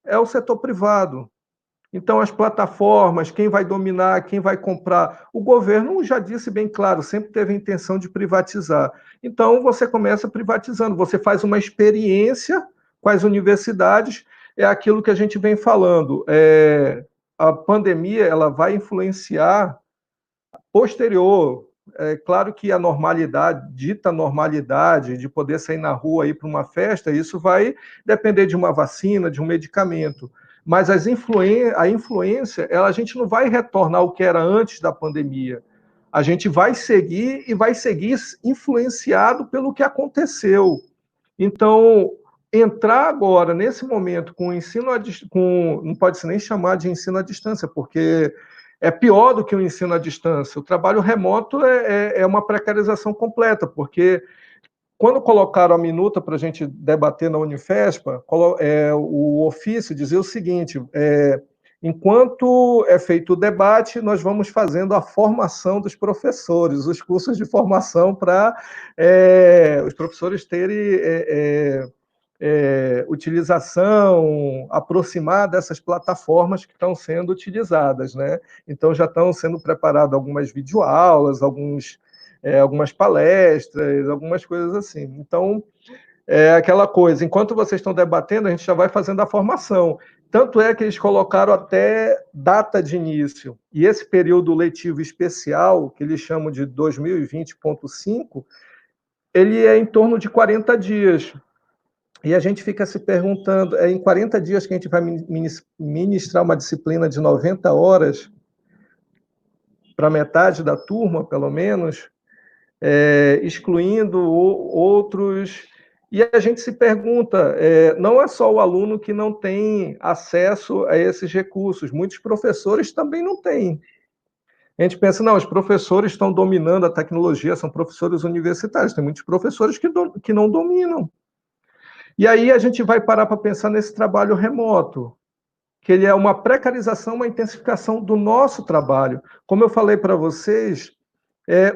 É o setor privado. Então, as plataformas, quem vai dominar, quem vai comprar? O governo já disse bem claro, sempre teve a intenção de privatizar. Então, você começa privatizando, você faz uma experiência com as universidades, é aquilo que a gente vem falando. A pandemia ela vai influenciar posterior. É claro que a normalidade, dita normalidade, de poder sair na rua e ir para uma festa, isso vai depender de uma vacina, de um medicamento. Mas a influência, a gente não vai retornar ao que era antes da pandemia. A gente vai seguir e vai seguir influenciado pelo que aconteceu. Então, entrar agora, nesse momento, com o ensino não pode se nem chamar de ensino à distância, porque é pior do que o ensino à distância. O trabalho remoto é uma precarização completa, porque quando colocaram a minuta para a gente debater na Unifespa, o ofício dizia o seguinte: enquanto é feito o debate, nós vamos fazendo a formação dos professores, os cursos de formação para os professores terem utilização, aproximar dessas plataformas que estão sendo utilizadas, né? Então, já estão sendo preparadas algumas videoaulas, algumas palestras, algumas coisas assim. Então, é aquela coisa, enquanto vocês estão debatendo, a gente já vai fazendo a formação. Tanto é que eles colocaram até data de início. E esse período letivo especial, que eles chamam de 2020.5, ele é em torno de 40 dias. E a gente fica se perguntando, em 40 dias que a gente vai ministrar uma disciplina de 90 horas, para metade da turma, pelo menos, excluindo outros. E a gente se pergunta, não é só o aluno que não tem acesso a esses recursos, muitos professores também não têm. A gente pensa, não, os professores estão dominando a tecnologia, são professores universitários, tem muitos professores que não dominam. E aí a gente vai parar para pensar nesse trabalho remoto, que ele é uma precarização, uma intensificação do nosso trabalho. Como eu falei para vocês,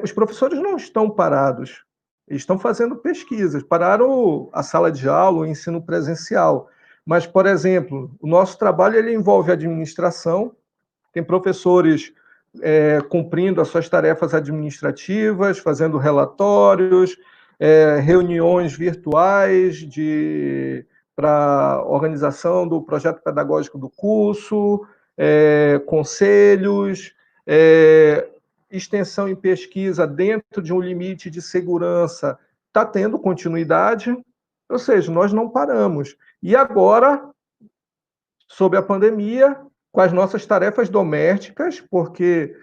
os professores não estão parados, eles estão fazendo pesquisas, pararam a sala de aula, o ensino presencial. Mas, por exemplo, o nosso trabalho ele envolve administração, tem professores cumprindo as suas tarefas administrativas, fazendo relatórios, reuniões virtuais para organização do projeto pedagógico do curso, conselhos, extensão em pesquisa dentro de um limite de segurança, está tendo continuidade, ou seja, nós não paramos. E agora, sob a pandemia, com as nossas tarefas domésticas, porque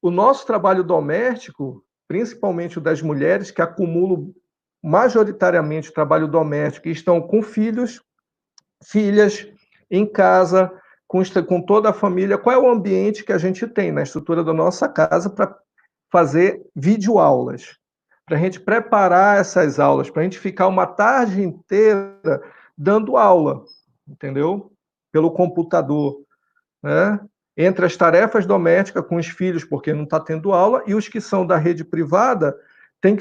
o nosso trabalho doméstico, principalmente o das mulheres, que acumulam majoritariamente o trabalho doméstico e estão com filhos, filhas, em casa, com toda a família. Qual é o ambiente que a gente tem na estrutura da nossa casa para fazer videoaulas? Para a gente preparar essas aulas, para a gente ficar uma tarde inteira dando aula, entendeu? Pelo computador, né? Entre as tarefas domésticas com os filhos, porque não está tendo aula, e os que são da rede privada, tem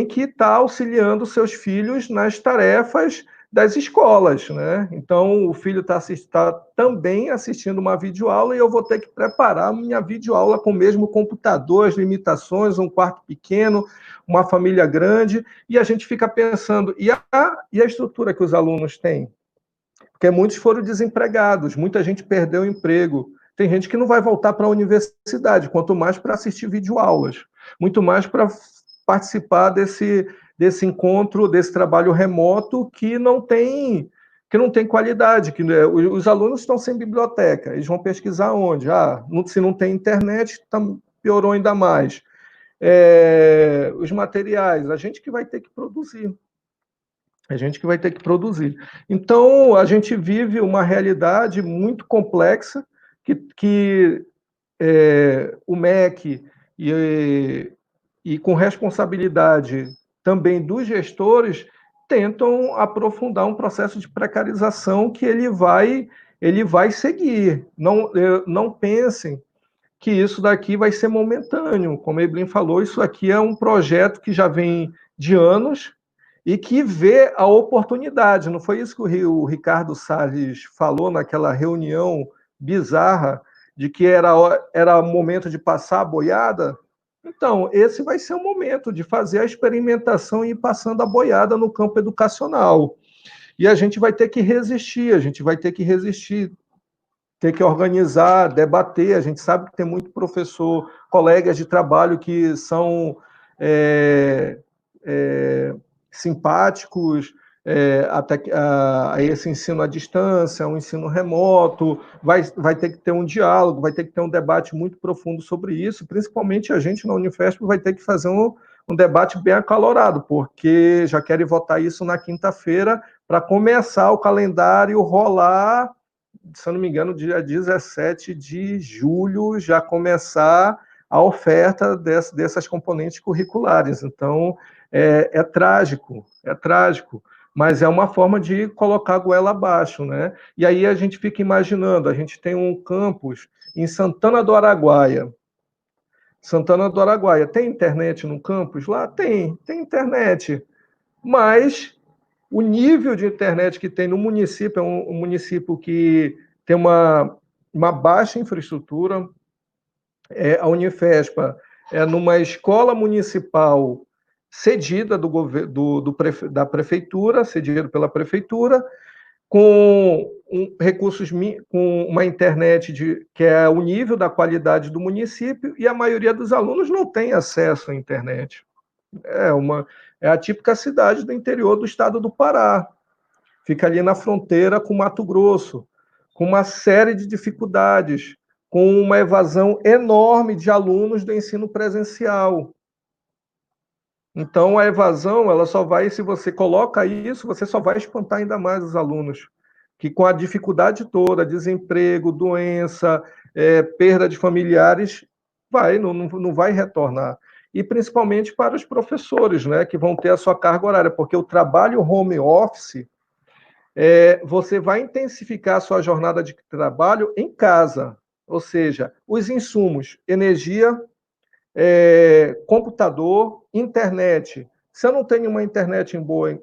que estar auxiliando seus filhos nas tarefas das escolas, né? Então, o filho está também assistindo uma videoaula e eu vou ter que preparar minha videoaula com o mesmo computador, as limitações, um quarto pequeno, uma família grande, e a gente fica pensando, e a estrutura que os alunos têm? Porque muitos foram desempregados, muita gente perdeu o emprego, tem gente que não vai voltar para a universidade, quanto mais para assistir videoaulas, muito mais para participar desse encontro, desse trabalho remoto que não tem qualidade, que os alunos estão sem biblioteca, eles vão pesquisar onde? Se não tem internet, piorou ainda mais. Os materiais, a gente que vai ter que produzir. A gente que vai ter que produzir. Então, a gente vive uma realidade muito complexa que o MEC e e com responsabilidade também dos gestores, tentam aprofundar um processo de precarização que ele vai seguir. Não pensem que isso daqui vai ser momentâneo. Como a Evelyn falou, isso aqui é um projeto que já vem de anos e que vê a oportunidade. Não foi isso que o Ricardo Salles falou naquela reunião bizarra de que era momento de passar a boiada? Então, esse vai ser o momento de fazer a experimentação e ir passando a boiada no campo educacional. E a gente vai ter que resistir, ter que organizar, debater. A gente sabe que tem muito professor, colegas de trabalho que são simpáticos até a esse ensino à distância, um ensino remoto, vai ter que ter um diálogo, vai ter que ter um debate muito profundo sobre isso, principalmente a gente na Unifesp vai ter que fazer um debate bem acalorado, porque já querem votar isso na quinta-feira para começar o calendário rolar, se eu não me engano, dia 17 de julho, já começar a oferta dessas componentes curriculares. Então, é trágico, mas é uma forma de colocar a goela abaixo, né? E aí a gente fica imaginando, a gente tem um campus em Santana do Araguaia. Santana do Araguaia, tem internet no campus? Lá tem internet, mas o nível de internet que tem no município é um município que tem uma baixa infraestrutura. A Unifespa é numa escola municipal cedida da prefeitura, cedida pela prefeitura, com recursos, com uma internet que é o nível da qualidade do município, e a maioria dos alunos não tem acesso à internet. É a típica cidade do interior do estado do Pará. Fica ali na fronteira com Mato Grosso, com uma série de dificuldades, com uma evasão enorme de alunos do ensino presencial. Então, a evasão, ela só vai, se você coloca isso, você só vai espantar ainda mais os alunos, que com a dificuldade toda, desemprego, doença, perda de familiares, não vai retornar. E principalmente para os professores, né, que vão ter a sua carga horária, porque o trabalho home office, você vai intensificar a sua jornada de trabalho em casa, ou seja, os insumos, energia, computador, internet. Se eu não tenho uma internet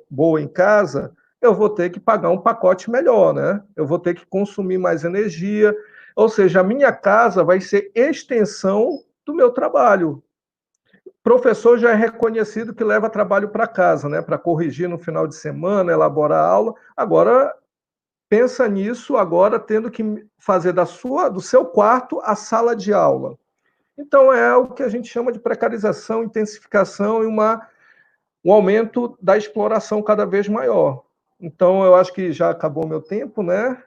boa em casa, eu vou ter que pagar um pacote melhor, né? Eu vou ter que consumir mais energia, ou seja, a minha casa vai ser extensão do meu trabalho. Professor já é reconhecido que leva trabalho para casa, né? Para corrigir no final de semana, elaborar aula. Agora, pensa nisso, agora tendo que fazer do seu quarto a sala de aula. Então, é o que a gente chama de precarização, intensificação e um aumento da exploração cada vez maior. Então, eu acho que já acabou meu tempo, né?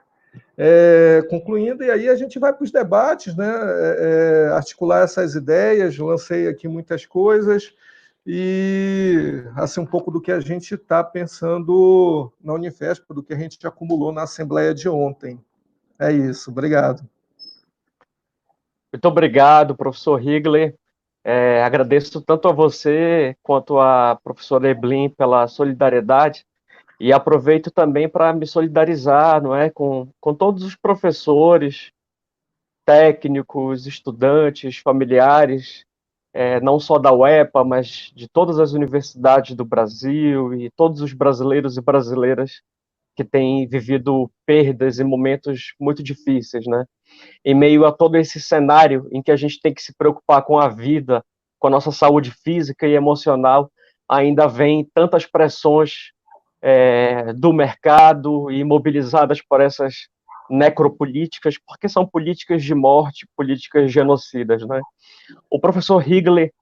Concluindo, e aí a gente vai para os debates, né? Articular essas ideias, lancei aqui muitas coisas, e assim, um pouco do que a gente está pensando na Unifesp, do que a gente acumulou na Assembleia de ontem. É isso, obrigado. Muito obrigado, professor Higler. Agradeço tanto a você quanto a professora Evelyn pela solidariedade e aproveito também para me solidarizar, não é, com todos os professores, técnicos, estudantes, familiares, não só da UEPA, mas de todas as universidades do Brasil e todos os brasileiros e brasileiras que têm vivido perdas e momentos muito difíceis, né? Em meio a todo esse cenário em que a gente tem que se preocupar com a vida, com a nossa saúde física e emocional, ainda vem tantas pressões do mercado e mobilizadas por essas necropolíticas, porque são políticas de morte, políticas genocidas, né? O professor Higler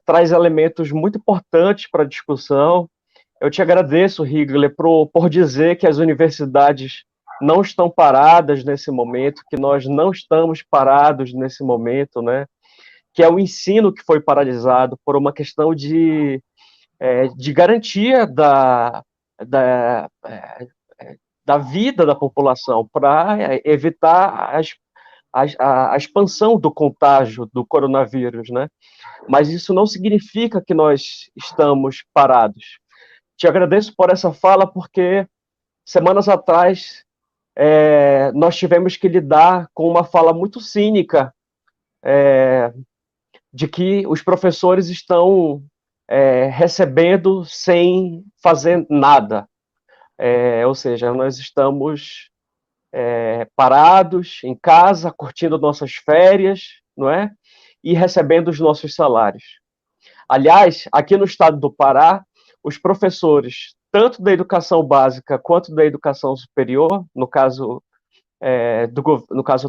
traz elementos muito importantes para a discussão. Eu te agradeço, Higler, por dizer que as universidades não estão paradas nesse momento, que nós não estamos parados nesse momento, né? Que é o ensino que foi paralisado por uma questão de garantia da vida da população, para evitar a expansão do contágio do coronavírus, né? Mas isso não significa que nós estamos parados. Te agradeço por essa fala, porque semanas atrás nós tivemos que lidar com uma fala muito cínica de que os professores estão recebendo sem fazer nada. Ou seja, nós estamos parados em casa, curtindo nossas férias, não é? E recebendo os nossos salários. Aliás, aqui no estado do Pará, os professores, tanto da educação básica quanto da educação superior, no caso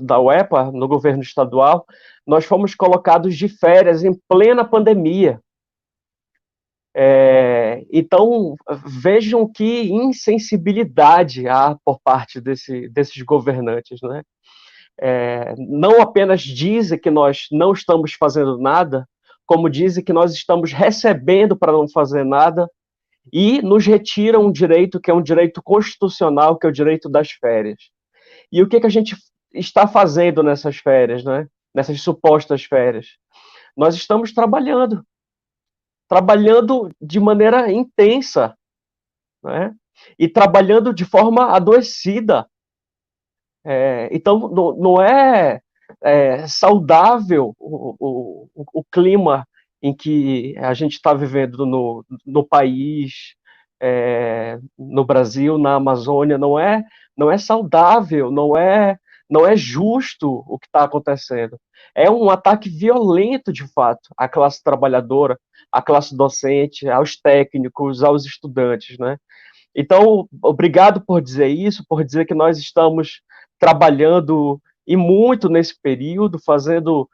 da UEPA, no governo estadual, nós fomos colocados de férias em plena pandemia. Então, vejam que insensibilidade há por parte desses governantes, né? Não apenas dizem que nós não estamos fazendo nada, como dizem que nós estamos recebendo para não fazer nada, e nos retiram um direito que é um direito constitucional, que é o direito das férias. E o que a gente está fazendo nessas férias, né? Nessas supostas férias? Nós estamos trabalhando de maneira intensa, né? E trabalhando de forma adoecida. Então, não é saudável o clima em que a gente está vivendo no país, no Brasil, na Amazônia. Não é saudável, não é justo o que está acontecendo. É um ataque violento, de fato, à classe trabalhadora, à classe docente, aos técnicos, aos estudantes, né? Então, obrigado por dizer isso, por dizer que nós estamos trabalhando e muito nesse período, fazendo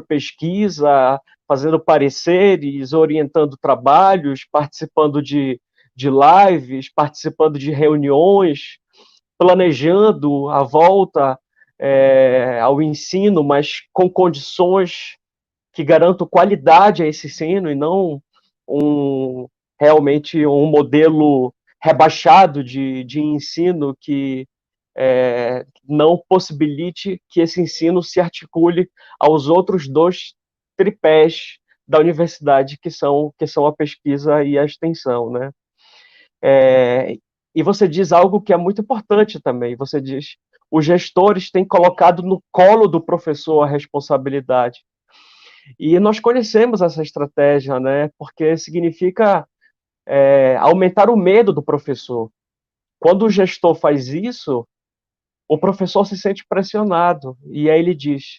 pesquisa, fazendo pareceres, orientando trabalhos, participando de lives, participando de reuniões, planejando a volta ao ensino, mas com condições que garantam qualidade a esse ensino e não realmente um modelo rebaixado de ensino que não possibilite que esse ensino se articule aos outros dois tripés da universidade, que são a pesquisa e a extensão, né? E você diz algo que é muito importante também, você diz, os gestores têm colocado no colo do professor a responsabilidade. E nós conhecemos essa estratégia, né? Porque significa aumentar o medo do professor. Quando o gestor faz isso, o professor se sente pressionado, e aí ele diz,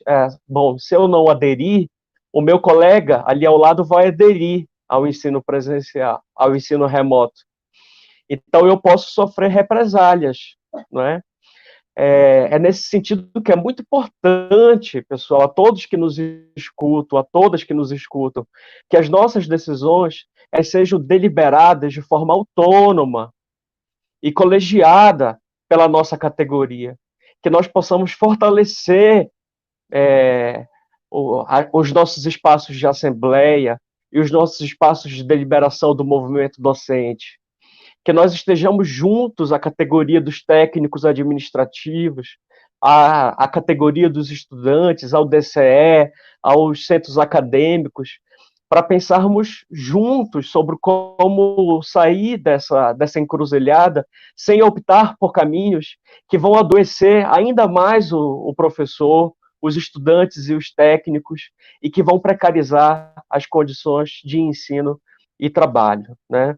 bom, se eu não aderir, o meu colega ali ao lado vai aderir ao ensino presencial, ao ensino remoto. Então eu posso sofrer represálias, não é? É nesse sentido que é muito importante, pessoal, a todos que nos escutam, a todas que nos escutam, que as nossas decisões sejam deliberadas de forma autônoma e colegiada pela nossa categoria, que nós possamos fortalecer os nossos espaços de assembleia e os nossos espaços de deliberação do movimento docente, que nós estejamos juntos à categoria dos técnicos administrativos, à categoria dos estudantes, ao DCE, aos centros acadêmicos, para pensarmos juntos sobre como sair dessa encruzilhada sem optar por caminhos que vão adoecer ainda mais o professor, os estudantes e os técnicos, e que vão precarizar as condições de ensino e trabalho, né?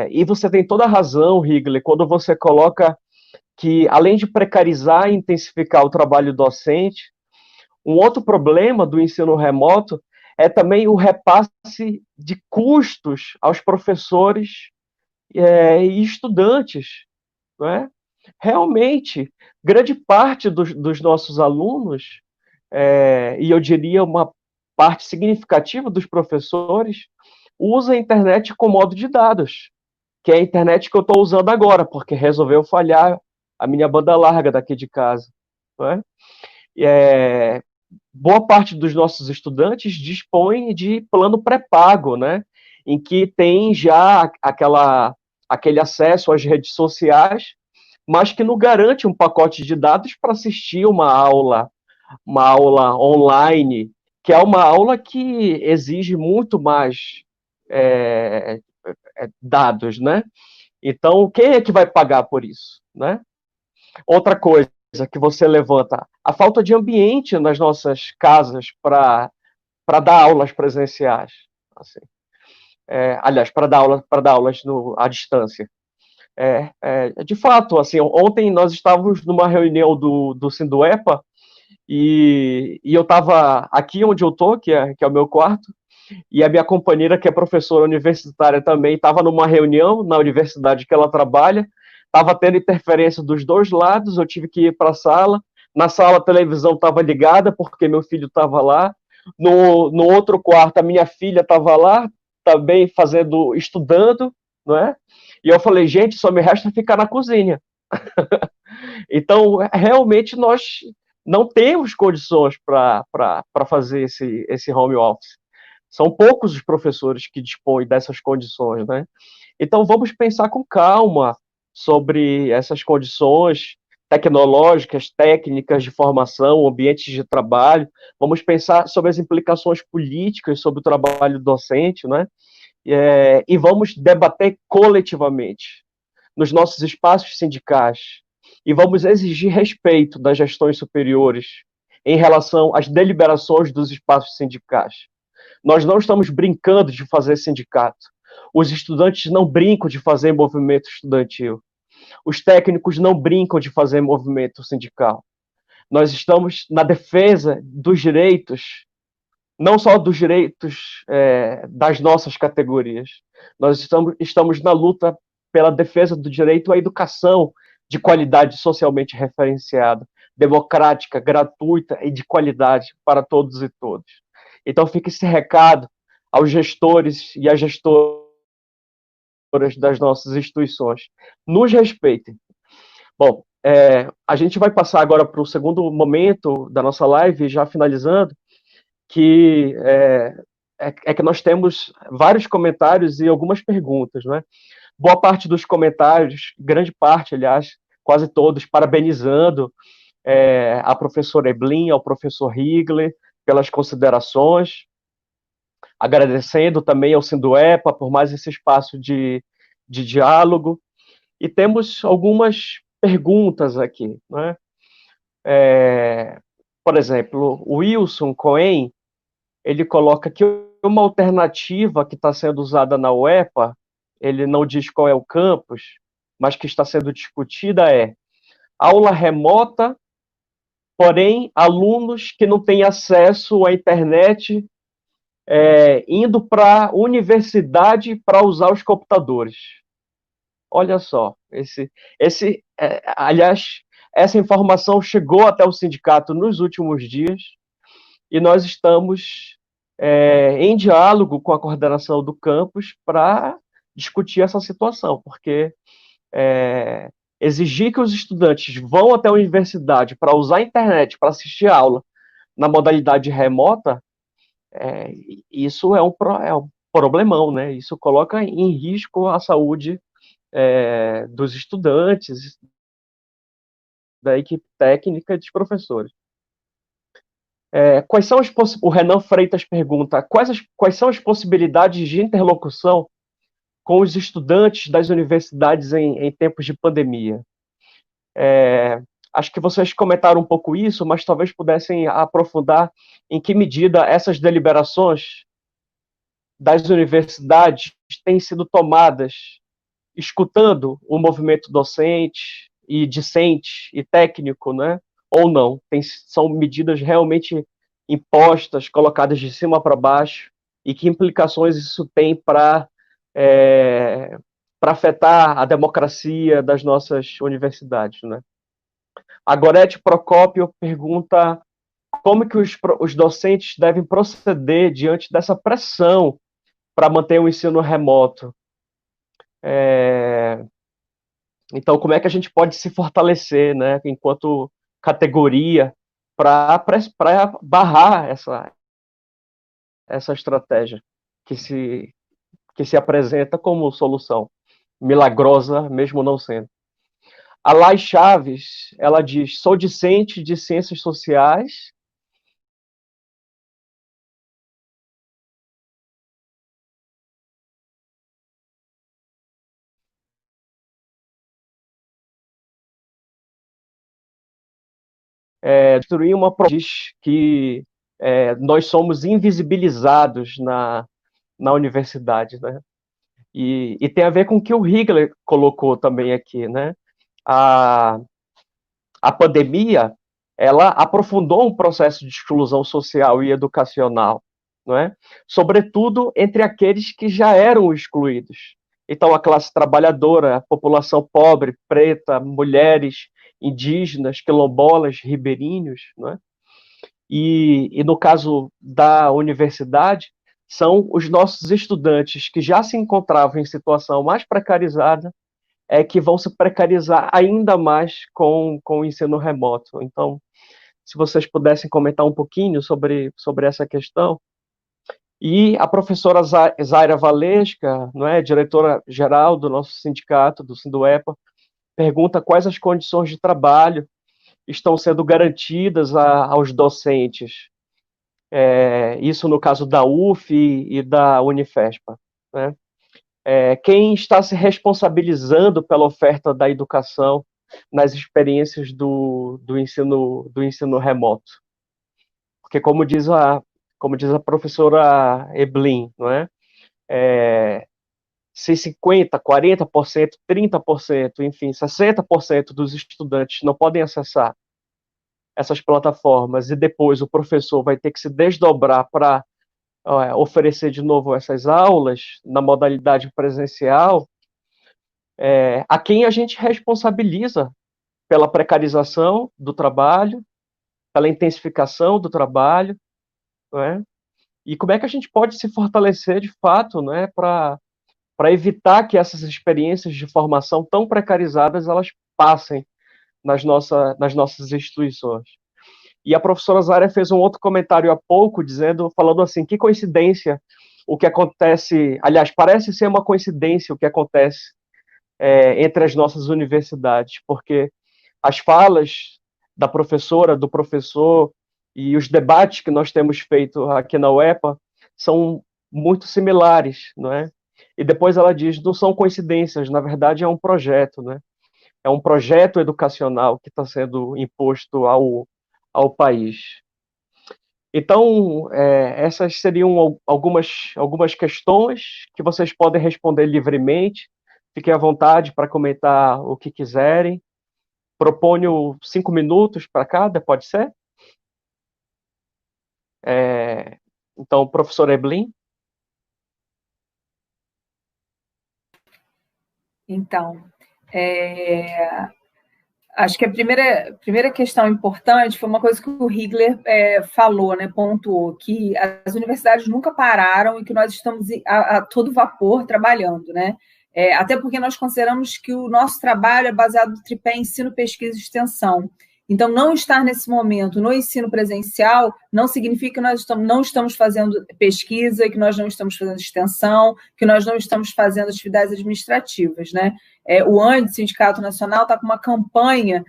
E você tem toda a razão, Higley, quando você coloca que, além de precarizar e intensificar o trabalho docente, um outro problema do ensino remoto é também o repasse de custos aos professores e estudantes, não é? Realmente, grande parte dos nossos alunos, e eu diria uma parte significativa dos professores, usa a internet com modo de dados, que é a internet que eu estou usando agora, porque resolveu falhar a minha banda larga daqui de casa, não é? Boa parte dos nossos estudantes dispõe de plano pré-pago, né? Em que tem já aquele acesso às redes sociais, mas que não garante um pacote de dados para assistir uma aula online, que é uma aula que exige muito mais é, dados, né? Então, quem é que vai pagar por isso, né? Outra coisa que você levanta, a falta de ambiente nas nossas casas para dar aulas presenciais, assim. Aliás, para dar aulas à distância. De fato, assim, ontem nós estávamos numa reunião do Sinduepa e eu estava aqui onde eu estou, que é o meu quarto, e a minha companheira, que é professora universitária também, estava numa reunião na universidade que ela trabalha, estava tendo interferência dos dois lados, eu tive que ir para a sala, na sala a televisão estava ligada, porque meu filho estava lá, no outro quarto a minha filha estava lá, também estudando, não é? E eu falei, gente, só me resta ficar na cozinha. Então, realmente, nós não temos condições para fazer esse home office. São poucos os professores que dispõem dessas condições, né? Então, vamos pensar com calma sobre essas condições tecnológicas, técnicas de formação, ambientes de trabalho. Vamos pensar sobre as implicações políticas sobre o trabalho docente, né? E vamos debater coletivamente nos nossos espaços sindicais e vamos exigir respeito das gestões superiores em relação às deliberações dos espaços sindicais. Nós não estamos brincando de fazer sindicato. Os estudantes não brincam de fazer movimento estudantil. Os técnicos não brincam de fazer movimento sindical. Nós estamos na defesa dos direitos, não só dos direitos das nossas categorias. Nós estamos na luta pela defesa do direito à educação de qualidade socialmente referenciada, democrática, gratuita e de qualidade para todos e todas. Então fica esse recado aos gestores e às gestoras das nossas instituições. Nos respeitem. Bom, a gente vai passar agora para o segundo momento da nossa live, já finalizando, que que nós temos vários comentários e algumas perguntas, né? Boa parte dos comentários, grande parte, aliás, quase todos, parabenizando a professora Eblin, ao professor Rigler, pelas considerações, agradecendo também ao Sinduepa por mais esse espaço de diálogo, e temos algumas perguntas aqui, né? Por exemplo, o Wilson Cohen, ele coloca que uma alternativa que está sendo usada na UEPA, ele não diz qual é o campus, mas que está sendo discutida aula remota, porém, alunos que não têm acesso à internet indo para a universidade para usar os computadores. Olha só, aliás, essa informação chegou até o sindicato nos últimos dias e nós estamos em diálogo com a coordenação do campus para discutir essa situação, porque exigir que os estudantes vão até a universidade para usar a internet, para assistir a aula na modalidade remota, isso é um problemão, né? Isso coloca em risco a saúde dos estudantes, da equipe técnica e dos professores. Quais são o Renan Freitas pergunta, quais são as possibilidades de interlocução com os estudantes das universidades em tempos de pandemia? Acho que vocês comentaram um pouco isso, mas talvez pudessem aprofundar em que medida essas deliberações das universidades têm sido tomadas escutando o movimento docente e discente e técnico, né? Ou não. São medidas realmente impostas, colocadas de cima para baixo, e que implicações isso tem para afetar a democracia das nossas universidades, né? A Gorete Procópio pergunta como que os docentes devem proceder diante dessa pressão para manter o ensino remoto. Então, como é que a gente pode se fortalecer, né, enquanto categoria, para barrar essa estratégia que se apresenta como solução milagrosa, mesmo não sendo. A Lai Chaves, ela diz: sou discente de ciências sociais. Destruir uma diz que nós somos invisibilizados na universidade, né? E tem a ver com o que o Higler colocou também aqui, né? A pandemia, ela aprofundou um processo de exclusão social e educacional, não é? Sobretudo entre aqueles que já eram excluídos. Então, a classe trabalhadora, a população pobre, preta, mulheres, indígenas, quilombolas, ribeirinhos, não é? E no caso da universidade, são os nossos estudantes que já se encontravam em situação mais precarizada, que vão se precarizar ainda mais com o ensino remoto. Então, se vocês pudessem comentar um pouquinho sobre essa questão. E a professora Zaira Valesca, não é, diretora-geral do nosso sindicato, do Sinduepa, pergunta quais as condições de trabalho estão sendo garantidas aos docentes. Isso no caso da UF e da Unifespa, né? Quem está se responsabilizando pela oferta da educação nas experiências do ensino remoto? Porque, como diz a professora Eblin, não é? Se 50%, 40%, 30%, enfim, 60% dos estudantes não podem acessar essas plataformas e depois o professor vai ter que se desdobrar para oferecer de novo essas aulas na modalidade presencial, a quem a gente responsabiliza pela precarização do trabalho, pela intensificação do trabalho, não é? E como é que a gente pode se fortalecer de fato, não é, para evitar que essas experiências de formação tão precarizadas elas passem nas nossas instituições. E a professora Zaira fez um outro comentário há pouco, falando assim, que coincidência o que acontece, aliás, parece ser uma coincidência o que acontece entre as nossas universidades, porque as falas da professora, do professor e os debates que nós temos feito aqui na UEPA são muito similares, não é? E depois ela diz, não são coincidências, na verdade é um projeto, né? É um projeto educacional que está sendo imposto ao país. Então, essas seriam algumas questões que vocês podem responder livremente. Fiquem à vontade para comentar o que quiserem. Proponho 5 minutos para cada, pode ser? Então, professor Eblin. Então, acho que a primeira questão importante foi uma coisa que o Higler falou, né, pontuou, que as universidades nunca pararam e que nós estamos a todo vapor trabalhando, né? Até porque nós consideramos que o nosso trabalho é baseado no tripé ensino, pesquisa e extensão. Então, não estar nesse momento no ensino presencial não significa que nós não estamos fazendo pesquisa, que nós não estamos fazendo extensão, que nós não estamos fazendo atividades administrativas, né? O ANDE, Sindicato Nacional, está com uma campanha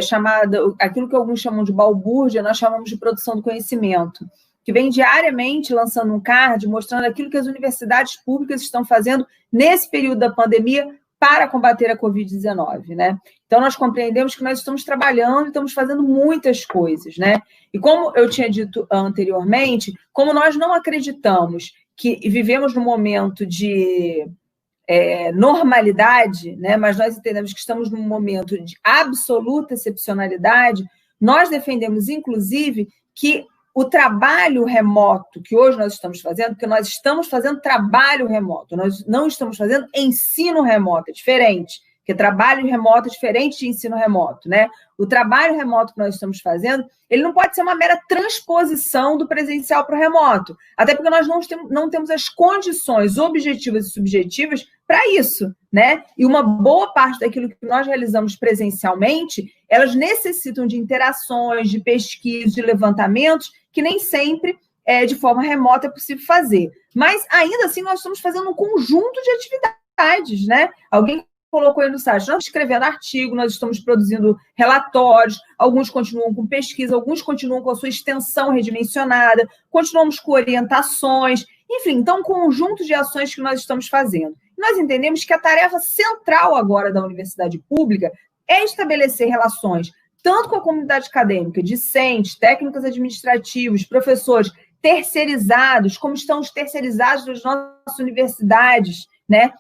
chamada, aquilo que alguns chamam de balbúrdia, nós chamamos de produção do conhecimento, que vem diariamente lançando um card mostrando aquilo que as universidades públicas estão fazendo nesse período da pandemia para combater a Covid-19, né? Então, nós compreendemos que nós estamos trabalhando e estamos fazendo muitas coisas, né? E como eu tinha dito anteriormente, como nós não acreditamos que vivemos num momento de normalidade, né? Mas nós entendemos que estamos num momento de absoluta excepcionalidade, nós defendemos, inclusive, que o trabalho remoto que hoje nós estamos fazendo, porque nós estamos fazendo trabalho remoto, nós não estamos fazendo ensino remoto, é diferente, porque trabalho remoto é diferente de ensino remoto, né? O trabalho remoto que nós estamos fazendo, ele não pode ser uma mera transposição do presencial para o remoto, até porque nós não temos as condições objetivas e subjetivas para isso, né? E uma boa parte daquilo que nós realizamos presencialmente, elas necessitam de interações, de pesquisa, de levantamentos, que nem sempre, de forma remota, é possível fazer. Mas, ainda assim, nós estamos fazendo um conjunto de atividades, né? Alguém colocou aí no site. Nós estamos escrevendo artigo, nós estamos produzindo relatórios, alguns continuam com pesquisa, alguns continuam com a sua extensão redimensionada, continuamos com orientações, enfim, então um conjunto de ações que nós estamos fazendo. Nós entendemos que a tarefa central agora da universidade pública é estabelecer relações tanto com a comunidade acadêmica, discentes, técnicos administrativos, professores terceirizados, como estão os terceirizados das nossas universidades, né?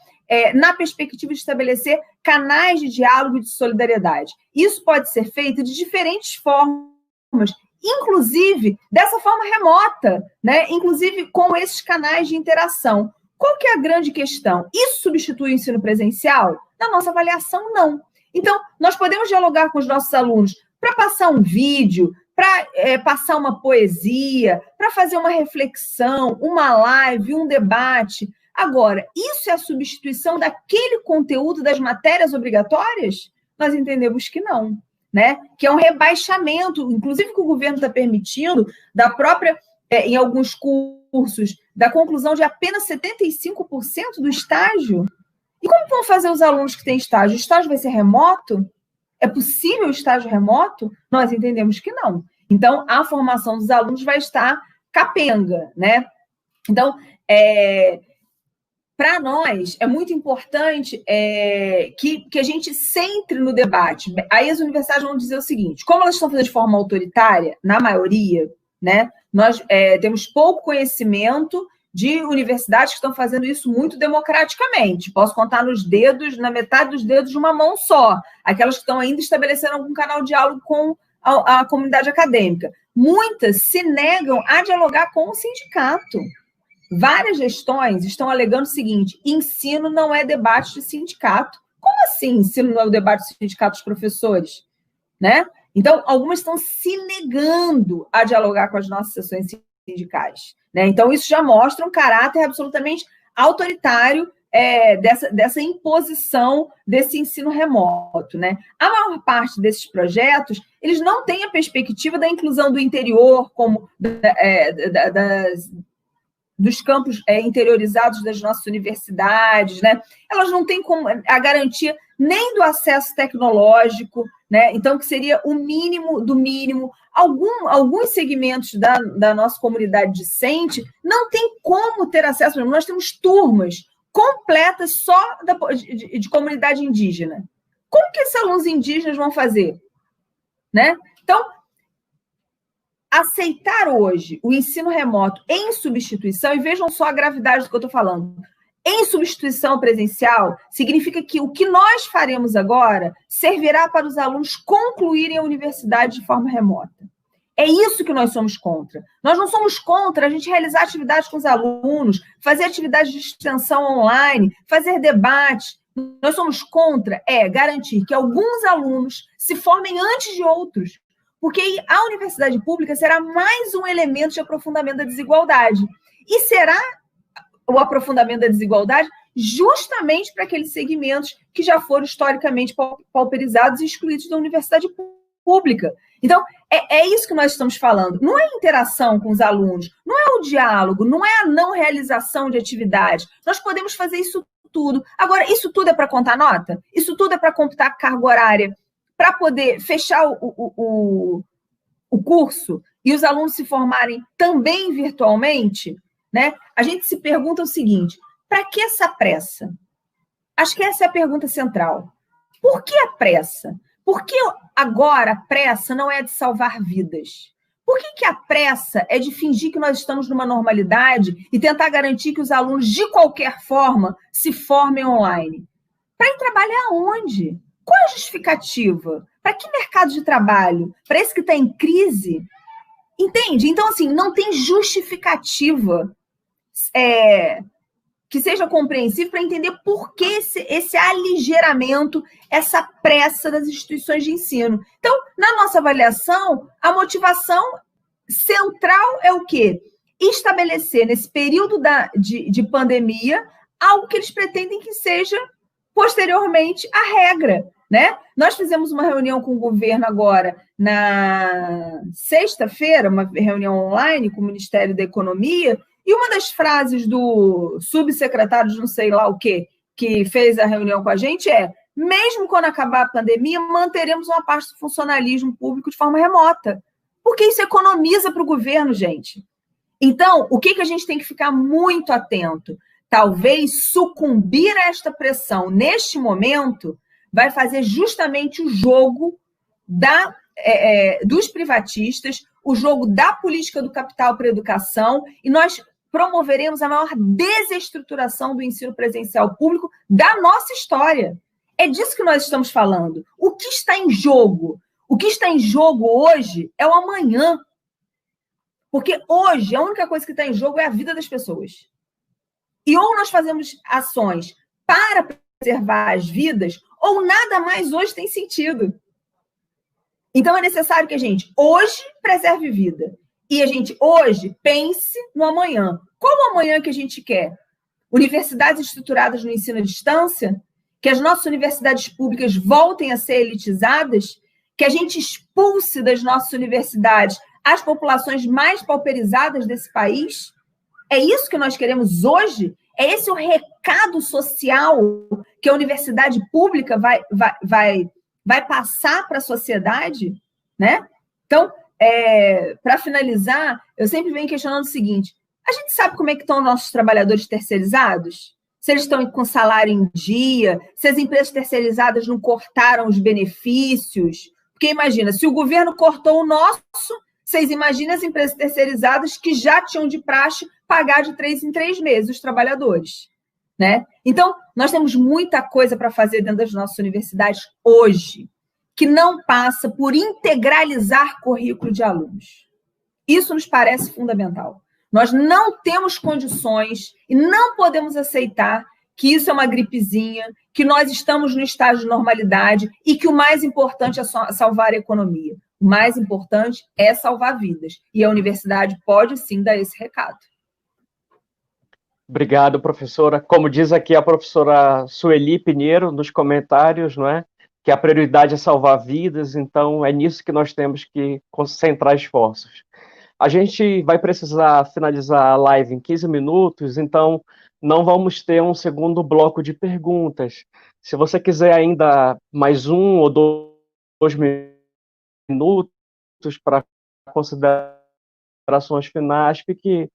Na perspectiva de estabelecer canais de diálogo e de solidariedade. Isso pode ser feito de diferentes formas, inclusive dessa forma remota, né? Inclusive com esses canais de interação. Qual que é a grande questão? Isso substitui o ensino presencial? Na nossa avaliação, não. Então, nós podemos dialogar com os nossos alunos para passar um vídeo, para passar uma poesia, para fazer uma reflexão, uma live, um debate. Agora, isso é a substituição daquele conteúdo das matérias obrigatórias? Nós entendemos que não, né? Que é um rebaixamento, inclusive que o governo está permitindo, da própria, em alguns cursos, da conclusão de apenas 75% do estágio. E como vão fazer os alunos que têm estágio? O estágio vai ser remoto? É possível o estágio remoto? Nós entendemos que não. Então, a formação dos alunos vai estar capenga, né? Então, para nós, é muito importante que a gente centre no debate. Aí as universidades vão dizer o seguinte, como elas estão fazendo de forma autoritária, na maioria, né, nós temos pouco conhecimento de universidades que estão fazendo isso muito democraticamente. Posso contar na metade dos dedos de uma mão só. Aquelas que estão ainda estabelecendo algum canal de diálogo com a comunidade acadêmica. Muitas se negam a dialogar com o sindicato. Várias gestões estão alegando o seguinte, ensino não é debate de sindicato. Como assim ensino não é o debate de sindicato dos professores? Né? Então, algumas estão se negando a dialogar com as nossas seções sindicais. Né? Então, isso já mostra um caráter absolutamente autoritário dessa imposição desse ensino remoto. Né? A maior parte desses projetos, eles não têm a perspectiva da inclusão do interior, como dos campos interiorizados das nossas universidades, né? Elas não têm como a garantia nem do acesso tecnológico, né? Então, que seria o mínimo do mínimo. Alguns segmentos da nossa comunidade discente não tem como ter acesso. Por exemplo, nós temos turmas completas só de comunidade indígena. Como que esses alunos indígenas vão fazer? Né? Então, aceitar hoje o ensino remoto em substituição, e vejam só a gravidade do que eu estou falando, em substituição presencial, significa que o que nós faremos agora servirá para os alunos concluírem a universidade de forma remota. É isso que nós somos contra. Nós não somos contra a gente realizar atividades com os alunos, fazer atividades de extensão online, fazer debates. Nós somos contra garantir que alguns alunos se formem antes de outros, porque a universidade pública será mais um elemento de aprofundamento da desigualdade. E será o aprofundamento da desigualdade justamente para aqueles segmentos que já foram historicamente pauperizados e excluídos da universidade pública. Então, é isso que nós estamos falando. Não é interação com os alunos, não é o diálogo, não é a não realização de atividades. Nós podemos fazer isso tudo. Agora, isso tudo é para contar nota? Isso tudo é para computar carga horária? Para poder fechar o curso e os alunos se formarem também virtualmente, né? A gente se pergunta o seguinte, para que essa pressa? Acho que essa é a pergunta central. Por que a pressa? Por que agora a pressa não é de salvar vidas? Por que a pressa é de fingir que nós estamos numa normalidade e tentar garantir que os alunos, de qualquer forma, se formem online? Para ir trabalhar onde? Qual é a justificativa? Para que mercado de trabalho? Para esse que está em crise? Entende? Então, assim, não tem justificativa que seja compreensível para entender por que esse aligeiramento, essa pressa das instituições de ensino. Então, na nossa avaliação, a motivação central é o quê? Estabelecer, nesse período de pandemia, algo que eles pretendem que seja, posteriormente, a regra. Né? Nós fizemos uma reunião com o governo agora, na sexta-feira, uma reunião online com o Ministério da Economia, e uma das frases do subsecretário de não sei lá o quê, que fez a reunião com a gente é: mesmo quando acabar a pandemia, manteremos uma parte do funcionalismo público de forma remota, porque isso economiza para o governo, gente. Então, o que a gente tem que ficar muito atento? Talvez sucumbir a esta pressão neste momento vai fazer justamente o jogo dos privatistas, o jogo da política do capital para a educação, e nós promoveremos a maior desestruturação do ensino presencial público da nossa história. É disso que nós estamos falando. O que está em jogo? O que está em jogo hoje é o amanhã. Porque hoje a única coisa que está em jogo é a vida das pessoas. E ou nós fazemos ações para preservar as vidas, ou nada mais hoje tem sentido. Então é necessário que a gente hoje preserve vida. E a gente hoje pense no amanhã. Qual o amanhã que a gente quer? Universidades estruturadas no ensino à distância? Que as nossas universidades públicas voltem a ser elitizadas? Que a gente expulse das nossas universidades as populações mais pauperizadas desse país? É isso que nós queremos hoje? É esse o recado social que a universidade pública vai passar para a sociedade? Né? Então, para finalizar, eu sempre venho questionando o seguinte: a gente sabe como é que estão os nossos trabalhadores terceirizados? Se eles estão com salário em dia, se as empresas terceirizadas não cortaram os benefícios. Porque imagina, se o governo cortou o nosso, vocês imaginem as empresas terceirizadas que já tinham de praxe pagar de 3 em 3 meses os trabalhadores. Né? Então, nós temos muita coisa para fazer dentro das nossas universidades hoje, que não passa por integralizar currículo de alunos. Isso nos parece fundamental. Nós não temos condições e não podemos aceitar que isso é uma gripezinha, que nós estamos no estágio de normalidade e que o mais importante é salvar a economia. O mais importante é salvar vidas. E a universidade pode, sim, dar esse recado. Obrigado, professora. Como diz aqui a professora Sueli Pinheiro nos comentários, não é? Que a prioridade é salvar vidas, então é nisso que nós temos que concentrar esforços. A gente vai precisar finalizar a live em 15 minutos, então não vamos ter um segundo bloco de perguntas. Se você quiser ainda mais 1 ou 2 minutos para considerações finais, fique.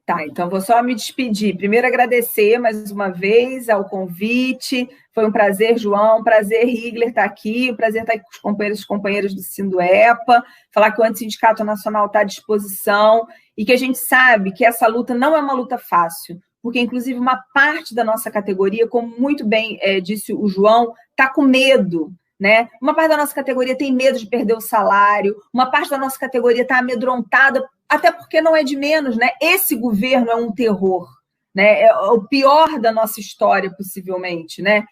Tá, então vou só me despedir. Primeiro, agradecer mais uma vez ao convite. Foi um prazer, João, um prazer, Rigler, estar aqui, um prazer estar aqui com os companheiros e companheiras do Sinduepa, falar que o Antissindicato Nacional está à disposição e que a gente sabe que essa luta não é uma luta fácil, porque, inclusive, uma parte da nossa categoria, como muito bem disse o João, está com medo. Né? Uma parte da nossa categoria tem medo de perder o salário, uma parte da nossa categoria está amedrontada, até porque não é de menos, né? Esse governo é um terror, né? É o pior da nossa história, possivelmente, né?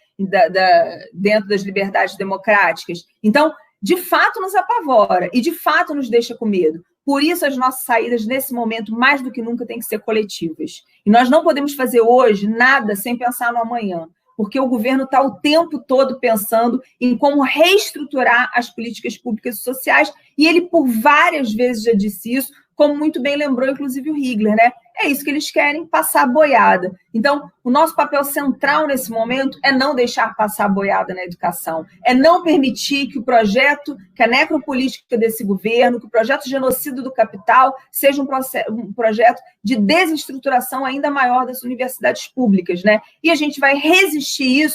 Dentro das liberdades democráticas. Então, de fato, nos apavora e, de fato, nos deixa com medo. Por isso, as nossas saídas, nesse momento, mais do que nunca, têm que ser coletivas. E nós não podemos fazer hoje nada sem pensar no amanhã, porque o governo está o tempo todo pensando em como reestruturar as políticas públicas e sociais, e ele, por várias vezes, já disse isso, como muito bem lembrou, inclusive, o Rigler, né? É isso que eles querem, passar a boiada. Então, o nosso papel central nesse momento é não deixar passar a boiada na educação, é não permitir que o projeto, que a necropolítica desse governo, que o projeto genocida do capital seja um projeto de desestruturação ainda maior das universidades públicas, né? E a gente vai resistir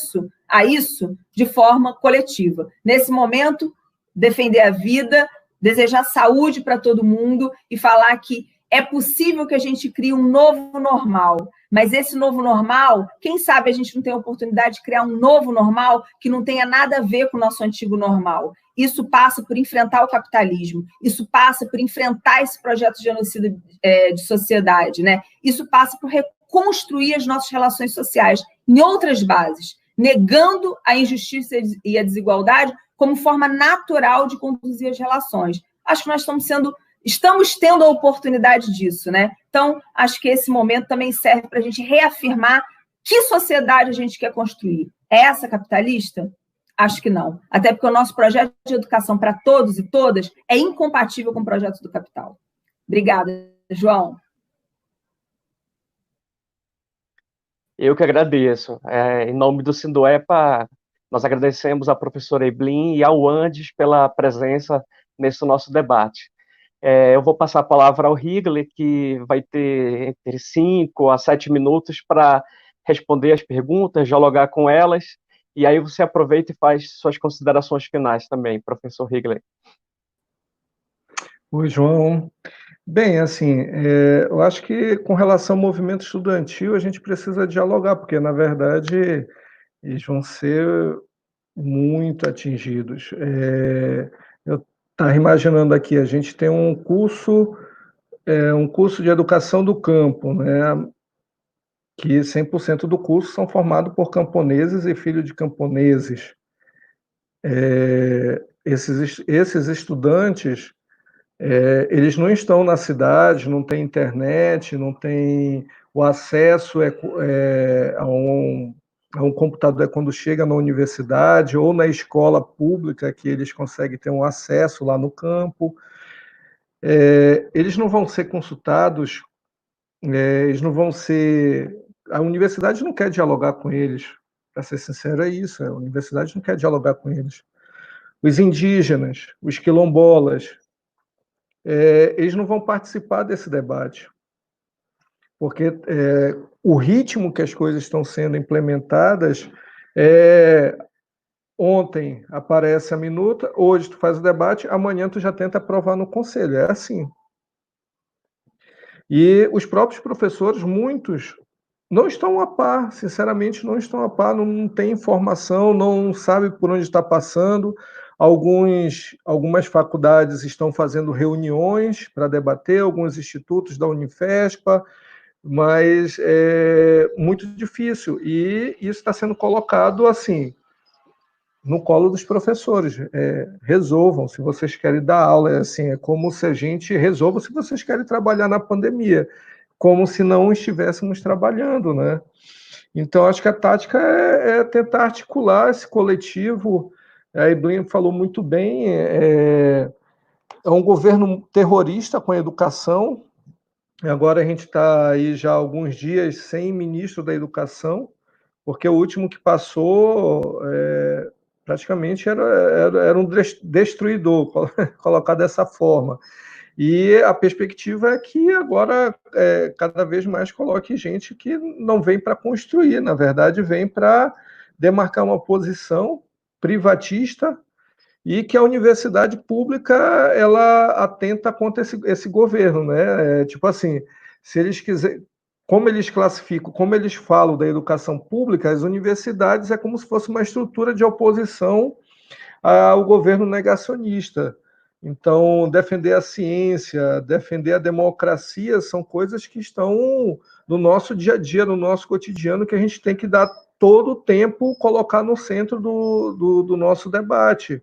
a isso de forma coletiva. Nesse momento, defender a vida, desejar saúde para todo mundo e falar que é possível que a gente crie um novo normal, mas esse novo normal, quem sabe a gente não tem a oportunidade de criar um novo normal que não tenha nada a ver com o nosso antigo normal. Isso passa por enfrentar o capitalismo, isso passa por enfrentar esse projeto de genocida de sociedade, né? Isso passa por reconstruir as nossas relações sociais em outras bases, negando a injustiça e a desigualdade como forma natural de conduzir as relações. Acho que nós estamos tendo a oportunidade disso, né? Então, acho que esse momento também serve para a gente reafirmar que sociedade a gente quer construir. É essa capitalista? Acho que não. Até porque o nosso projeto de educação para todos e todas é incompatível com o projeto do capital. Obrigada, João. Eu que agradeço. Em nome do Sindoepa, nós agradecemos à professora Eblin e ao Andes pela presença nesse nosso debate. Eu vou passar a palavra ao Rigler, que vai ter entre 5 a 7 minutos para responder as perguntas, dialogar com elas, e aí você aproveita e faz suas considerações finais também, professor Rigler. Oi, João. Bem, assim, eu acho que com relação ao movimento estudantil, a gente precisa dialogar, porque, na verdade, eles vão ser muito atingidos. Eu estava imaginando aqui, a gente tem um curso de educação do campo, né, que 100% do curso são formados por camponeses e filhos de camponeses. Esses estudantes, eles não estão na cidade, não tem internet, não tem o acesso a um computador quando chega na universidade ou na escola pública que eles conseguem ter um acesso lá no campo. Eles não vão ser consultados, eles não vão ser. A universidade não quer dialogar com eles, para ser sincero, é isso. A universidade não quer dialogar com eles. Os indígenas, os quilombolas, eles não vão participar desse debate, porque o ritmo que as coisas estão sendo implementadas ontem aparece a minuta, hoje tu faz o debate, amanhã tu já tenta aprovar no conselho, é assim. E os próprios professores, muitos, não estão a par, sinceramente não estão a par, não tem informação, não sabe por onde está passando. Algumas faculdades estão fazendo reuniões para debater, alguns institutos da Unifespa, mas é muito difícil. E isso está sendo colocado assim, no colo dos professores. Resolvam, se vocês querem dar aula, é como se a gente resolva se vocês querem trabalhar na pandemia, como se não estivéssemos trabalhando, né? Então, acho que a tática é tentar articular esse coletivo. A Eblin falou muito bem, é um governo terrorista com a educação. Agora a gente está aí já há alguns dias sem ministro da educação, porque o último que passou praticamente era um destruidor, colocar dessa forma. E a perspectiva é que agora cada vez mais coloque gente que não vem para construir, na verdade vem para demarcar uma posição privatista e que a universidade pública ela atenta contra esse governo, né? Tipo assim, se eles quiserem, como eles classificam, como eles falam da educação pública, as universidades é como se fosse uma estrutura de oposição ao governo negacionista. Então, defender a ciência, defender a democracia são coisas que estão no nosso dia a dia, no nosso cotidiano, que a gente tem que dar todo o tempo, colocar no centro do nosso debate.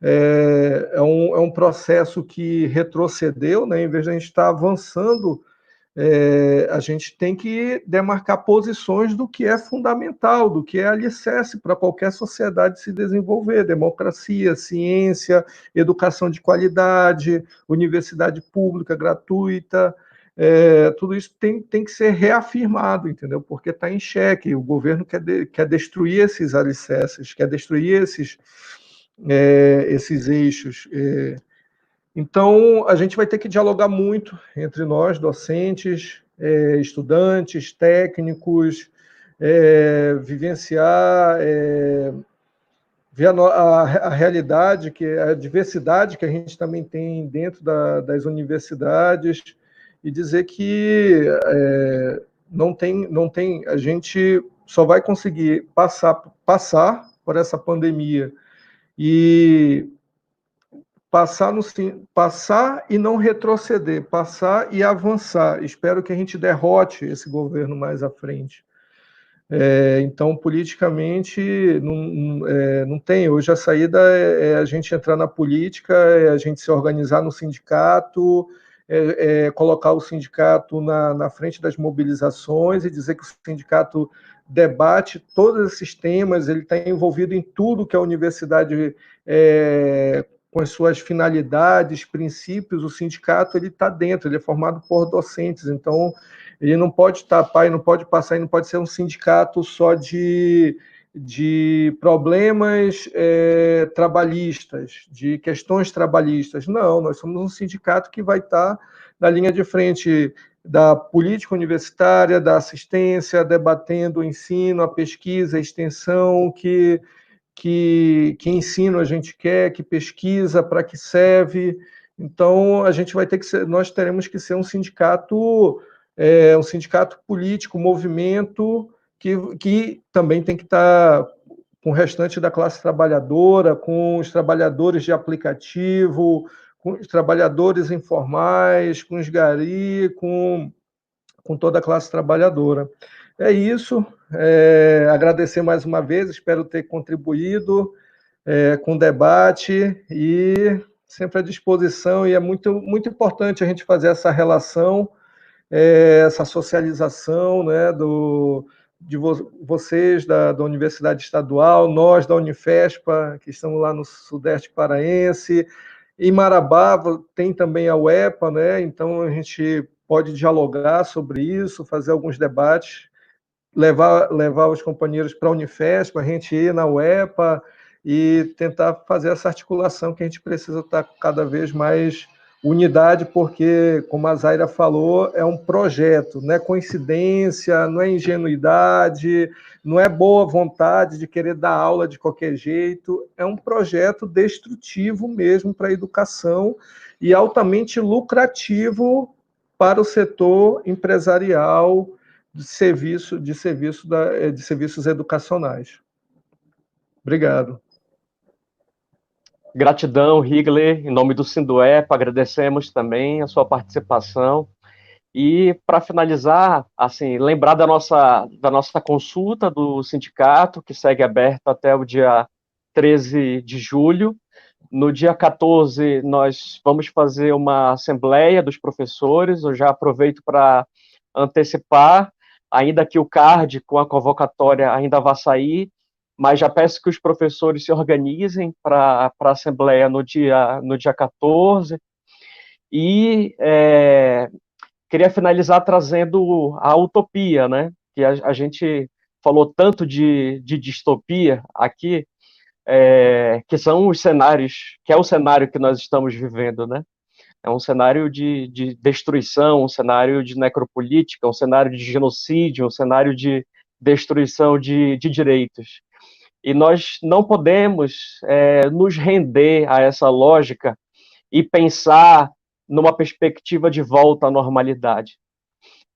É um processo que retrocedeu, né? Em vez de a gente estar avançando, a gente tem que demarcar posições do que é fundamental, do que é alicerce para qualquer sociedade se desenvolver: democracia, ciência, educação de qualidade, universidade pública gratuita. Tudo isso tem que ser reafirmado, entendeu? Porque está em xeque. O governo quer destruir esses alicerces, quer destruir esses eixos. Então, a gente vai ter que dialogar muito entre nós, docentes, estudantes, técnicos, vivenciar, ver a realidade, a diversidade que a gente também tem dentro das universidades, e dizer que não tem, a gente só vai conseguir passar por essa pandemia e passar e não retroceder, passar e avançar. Espero que a gente derrote esse governo mais à frente. Então, politicamente, não tem. Hoje a saída é a gente entrar na política, é a gente se organizar no sindicato, colocar o sindicato na frente das mobilizações e dizer que o sindicato debate todos esses temas, ele está envolvido em tudo que a universidade com as suas finalidades, princípios. O sindicato ele está dentro, ele é formado por docentes, então Ele não pode tapar, não pode passar, não pode ser um sindicato só de problemas trabalhistas, de questões trabalhistas. Não, nós somos um sindicato que vai estar na linha de frente da política universitária, da assistência, debatendo o ensino, a pesquisa, a extensão, que ensino a gente quer, que pesquisa, para que serve. Então, a gente vai ter que ser, nós teremos que ser um sindicato político, um movimento que também tem que estar com o restante da classe trabalhadora, com os trabalhadores de aplicativo, com os trabalhadores informais, com os gari, com toda a classe trabalhadora. É isso. Agradecer mais uma vez, espero ter contribuído com o debate e sempre à disposição, e é muito, muito importante a gente fazer essa relação, essa socialização, né, de vocês da Universidade Estadual, nós da Unifespa, que estamos lá no Sudeste Paraense, em Marabá tem também a UEPA, né, então a gente pode dialogar sobre isso, fazer alguns debates, levar os companheiros para a Unifespa, a gente ir na UEPA e tentar fazer essa articulação que a gente precisa estar cada vez mais unidade, porque, como a Zaira falou, é um projeto, não é coincidência, não é ingenuidade, não é boa vontade de querer dar aula de qualquer jeito, é um projeto destrutivo mesmo para a educação e altamente lucrativo para o setor empresarial de serviços educacionais. Obrigado. Gratidão, Higley, em nome do Sinduepa, agradecemos também a sua participação. E, para finalizar, assim, lembrar da nossa consulta do sindicato, que segue aberta até o dia 13 de julho. No dia 14, nós vamos fazer uma assembleia dos professores. Eu já aproveito para antecipar, ainda que o card com a convocatória ainda vá sair, mas já peço que os professores se organizem para a assembleia no dia 14. E queria finalizar trazendo a utopia, né? Que a gente falou tanto de distopia aqui, que são os cenários, que é o cenário que nós estamos vivendo, né? É um cenário de destruição, um cenário de necropolítica, um cenário de genocídio, um cenário de destruição de direitos. E nós não podemos nos render a essa lógica e pensar numa perspectiva de volta à normalidade.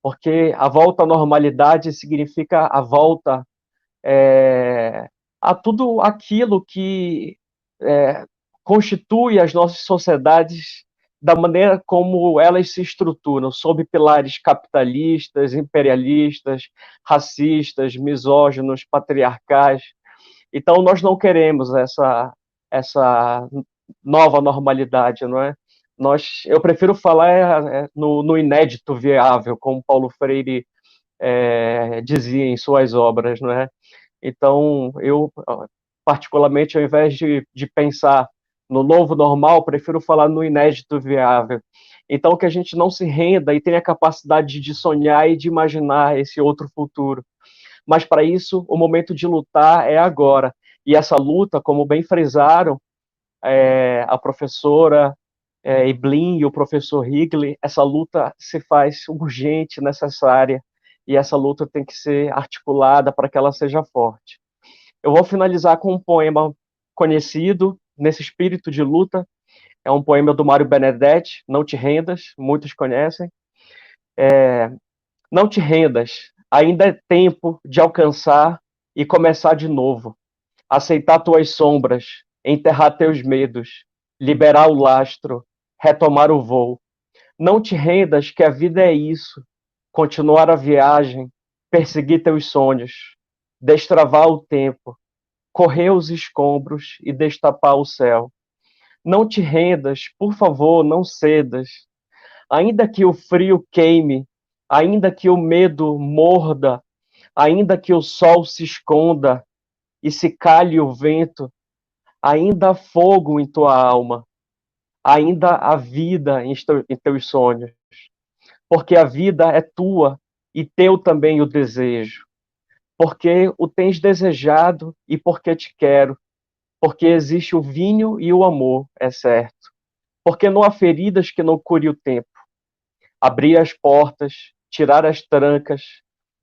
Porque a volta à normalidade significa a volta a tudo aquilo que constitui as nossas sociedades da maneira como elas se estruturam, sob pilares capitalistas, imperialistas, racistas, misóginos, patriarcais. Então, nós não queremos essa nova normalidade, não é? Eu prefiro falar no inédito viável, como Paulo Freire dizia em suas obras, não é? Então, eu, particularmente, ao invés de pensar no novo normal, prefiro falar no inédito viável. Então, que a gente não se renda e tenha a capacidade de sonhar e de imaginar esse outro futuro. Mas, para isso, o momento de lutar é agora. E essa luta, como bem frisaram a professora Eblin e o professor Higley, essa luta se faz urgente, necessária, e essa luta tem que ser articulada para que ela seja forte. Eu vou finalizar com um poema conhecido, nesse espírito de luta, é um poema do Mário Benedetti, Não Te Rendas, muitos conhecem. Não te rendas, ainda é tempo de alcançar e começar de novo, aceitar tuas sombras, enterrar teus medos, liberar o lastro, retomar o voo. Não te rendas, que a vida é isso, continuar a viagem, perseguir teus sonhos, destravar o tempo, correr os escombros e destapar o céu. Não te rendas, por favor, não cedas. Ainda que o frio queime, ainda que o medo morda, ainda que o sol se esconda e se calhe o vento, ainda há fogo em tua alma, ainda há vida em teus sonhos. Porque a vida é tua e teu também o desejo, porque o tens desejado e porque te quero, porque existe o vinho e o amor, é certo, porque não há feridas que não cure o tempo. Abrir as portas, tirar as trancas,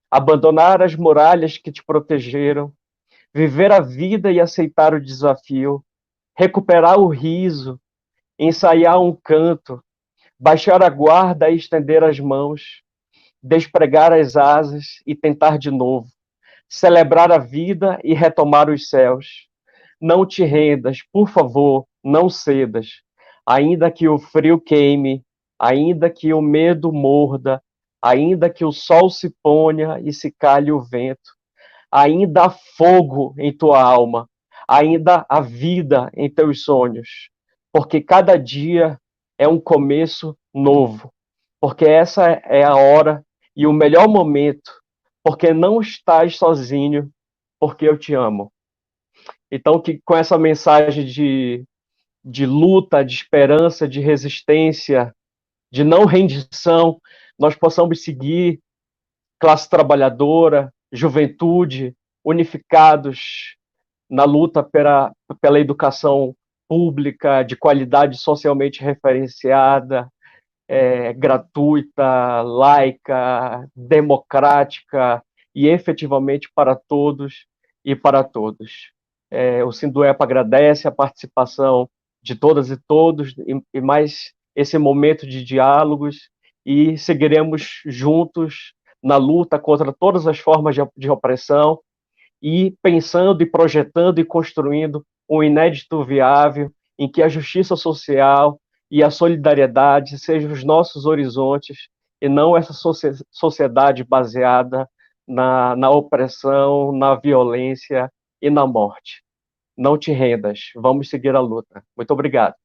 abandonar as muralhas que te protegeram, viver a vida e aceitar o desafio, recuperar o riso, ensaiar um canto, baixar a guarda e estender as mãos, despregar as asas e tentar de novo, celebrar a vida e retomar os céus. Não te rendas, por favor, não cedas, ainda que o frio queime, ainda que o medo morda, ainda que o sol se ponha e se calhe o vento, ainda há fogo em tua alma, ainda há vida em teus sonhos, porque cada dia é um começo novo, porque essa é a hora e o melhor momento, porque não estás sozinho, porque eu te amo. Então, que com essa mensagem de luta, de esperança, de resistência, de não rendição, nós possamos seguir, classe trabalhadora, juventude, unificados na luta pela educação pública, de qualidade socialmente referenciada, gratuita, laica, democrática e efetivamente para todos e para todos. O Sinduepa agradece a participação de todas e todos e mais esse momento de diálogos e seguiremos juntos na luta contra todas as formas de opressão e pensando e projetando e construindo um inédito viável em que a justiça social e a solidariedade sejam os nossos horizontes e não essa sociedade baseada na opressão, na violência e na morte. Não te rendas, vamos seguir a luta. Muito obrigado.